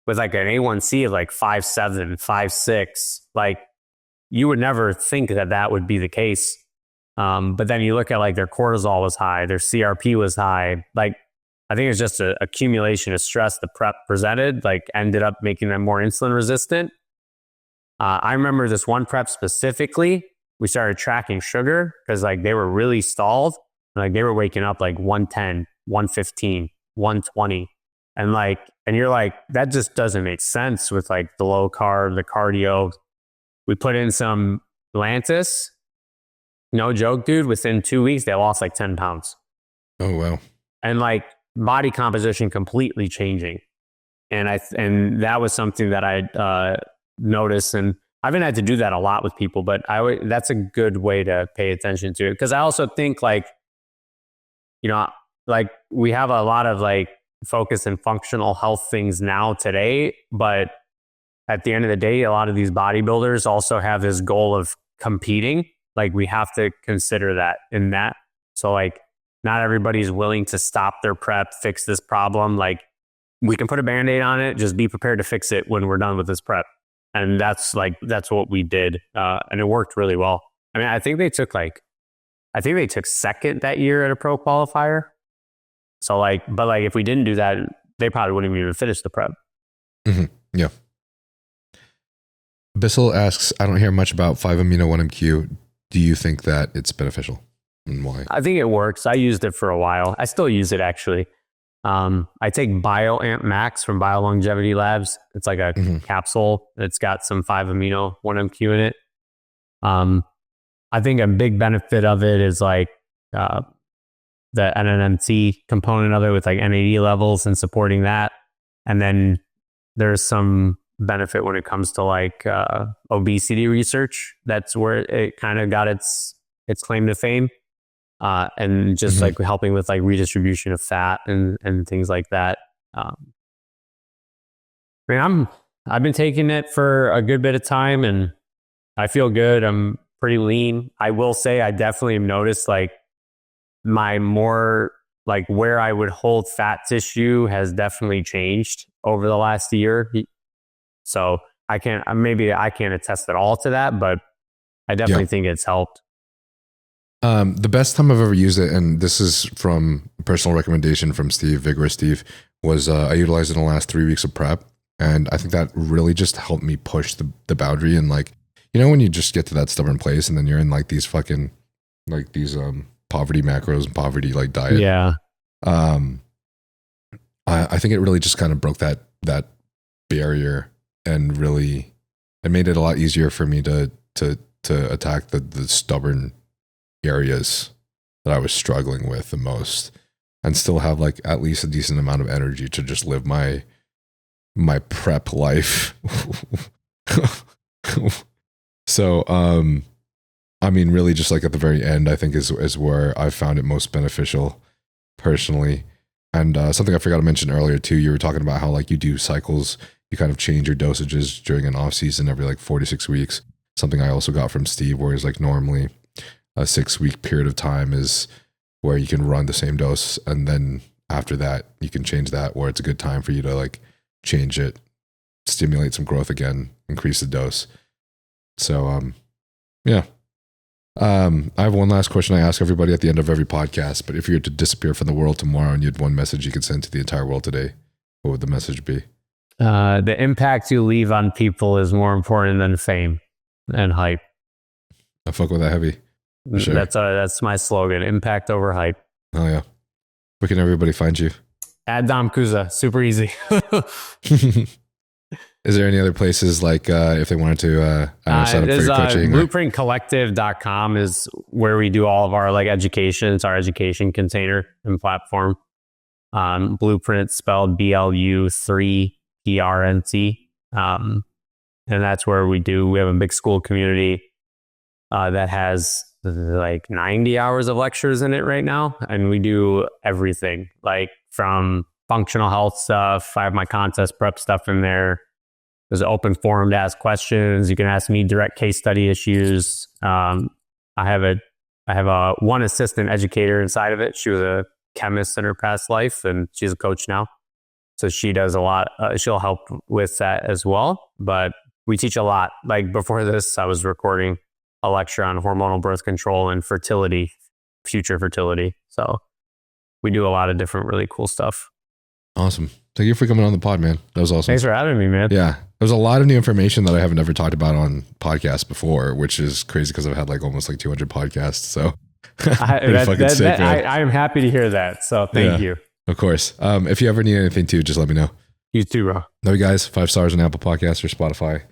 with like an A1C of like 5.7, 5.6, like you would never think that would be the case. But then you look at like their cortisol was high, their CRP was high. Like I think it's just an accumulation of stress the prep presented, like ended up making them more insulin resistant. I remember this one prep specifically, we started tracking sugar because like they were really stalled. Like they were waking up like 110, 115, 120. And you're like, that just doesn't make sense with like the low carb, the cardio. We put in some Lantus. No joke, dude. Within 2 weeks, they lost like 10 pounds. Oh, wow. And like body composition completely changing. And that was something that I noticed. And I haven't had to do that a lot with people, but that's a good way to pay attention to it. Because I also think like we have a lot of like focus and functional health things now today, but at the end of the day, a lot of these bodybuilders also have this goal of competing. Like we have to consider that in that. So like not everybody's willing to stop their prep, fix this problem. Like we can put a Band-Aid on it, just be prepared to fix it when we're done with this prep. And that's what we did. And it worked really well. I think they took second that year at a pro qualifier. So but if we didn't do that, they probably wouldn't even finish the prep. Mm-hmm. Yeah. Bissell asks, I don't hear much about 5-amino-1-MQ. Do you think that it's beneficial and why? I think it works. I used it for a while. I still use it actually. I take BioAmp Max from BioLongevity Labs. It's like a capsule. It's got some 5-amino-1-MQ in it. I think a big benefit of it is like the NNMT component of it with like NAD levels and supporting that. And then there's some benefit when it comes to like obesity research. That's where it kind of got its claim to fame. And just like helping with like redistribution of fat and things like that. I've been taking it for a good bit of time and I feel good. I'm pretty lean. I will say I definitely have noticed like my more like where I would hold fat tissue has definitely changed over the last year. So I can't attest at all to that, but I definitely think it's helped. The best time I've ever used it, and this is from personal recommendation from Steve, Vigorous Steve, was I utilized it in the last 3 weeks of prep. And I think that really just helped me push the boundary. And like, when you just get to that stubborn place and then you're in like these fucking, like these poverty macros and poverty like diet. Yeah. I think it really just kind of broke that barrier and really, it made it a lot easier for me to attack the stubborn areas that I was struggling with the most and still have like at least a decent amount of energy to just live my prep life. So, I mean, really just like at the very end, I think is where I found it most beneficial personally. And something I forgot to mention earlier too, you were talking about how like you do cycles, you kind of change your dosages during an off season every like 4 to 6 weeks. Something I also got from Steve, whereas like normally a 6 week period of time is where you can run the same dose. And then after that, you can change that, where it's a good time for you to like change it, stimulate some growth again, increase the dose. So, yeah. I have one last question I ask everybody at the end of every podcast, but if you were to disappear from the world tomorrow and you had one message you could send to the entire world today, what would the message be? The impact you leave on people is more important than fame and hype. I fuck with that heavy. Sure. That's my slogan, impact over hype. Oh yeah. Where can everybody find you? At Dom Kuza, super easy. Is there any other places like if they wanted to sign up for your coaching? Blueprintcollective.com is where we do all of our like education. It's our education container and platform. Blueprint spelled BLU3PRNT. And that's where we have a big school community that has like 90 hours of lectures in it right now. And we do everything like from functional health stuff. I have my contest prep stuff in there. There's an open forum to ask questions. You can ask me direct case study issues. I have a one assistant educator inside of it. She was a chemist in her past life, and she's a coach now. So she does a lot. She'll help with that as well. But we teach a lot. Like before this, I was recording a lecture on hormonal birth control and fertility, future fertility. So we do a lot of different really cool stuff. Awesome. Thank you for coming on the pod, man. That was awesome. Thanks for having me, man. Yeah. There's a lot of new information that I haven't ever talked about on podcasts before, which is crazy because I've had like almost like 200 podcasts. So I am happy to hear that. So thank you. Of course. If you ever need anything too, just let me know. You too, bro. Love you guys. 5 stars on Apple Podcasts or Spotify.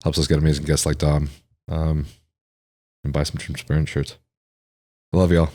Helps us get amazing guests like Dom. And buy some Trensparent shirts. I love y'all.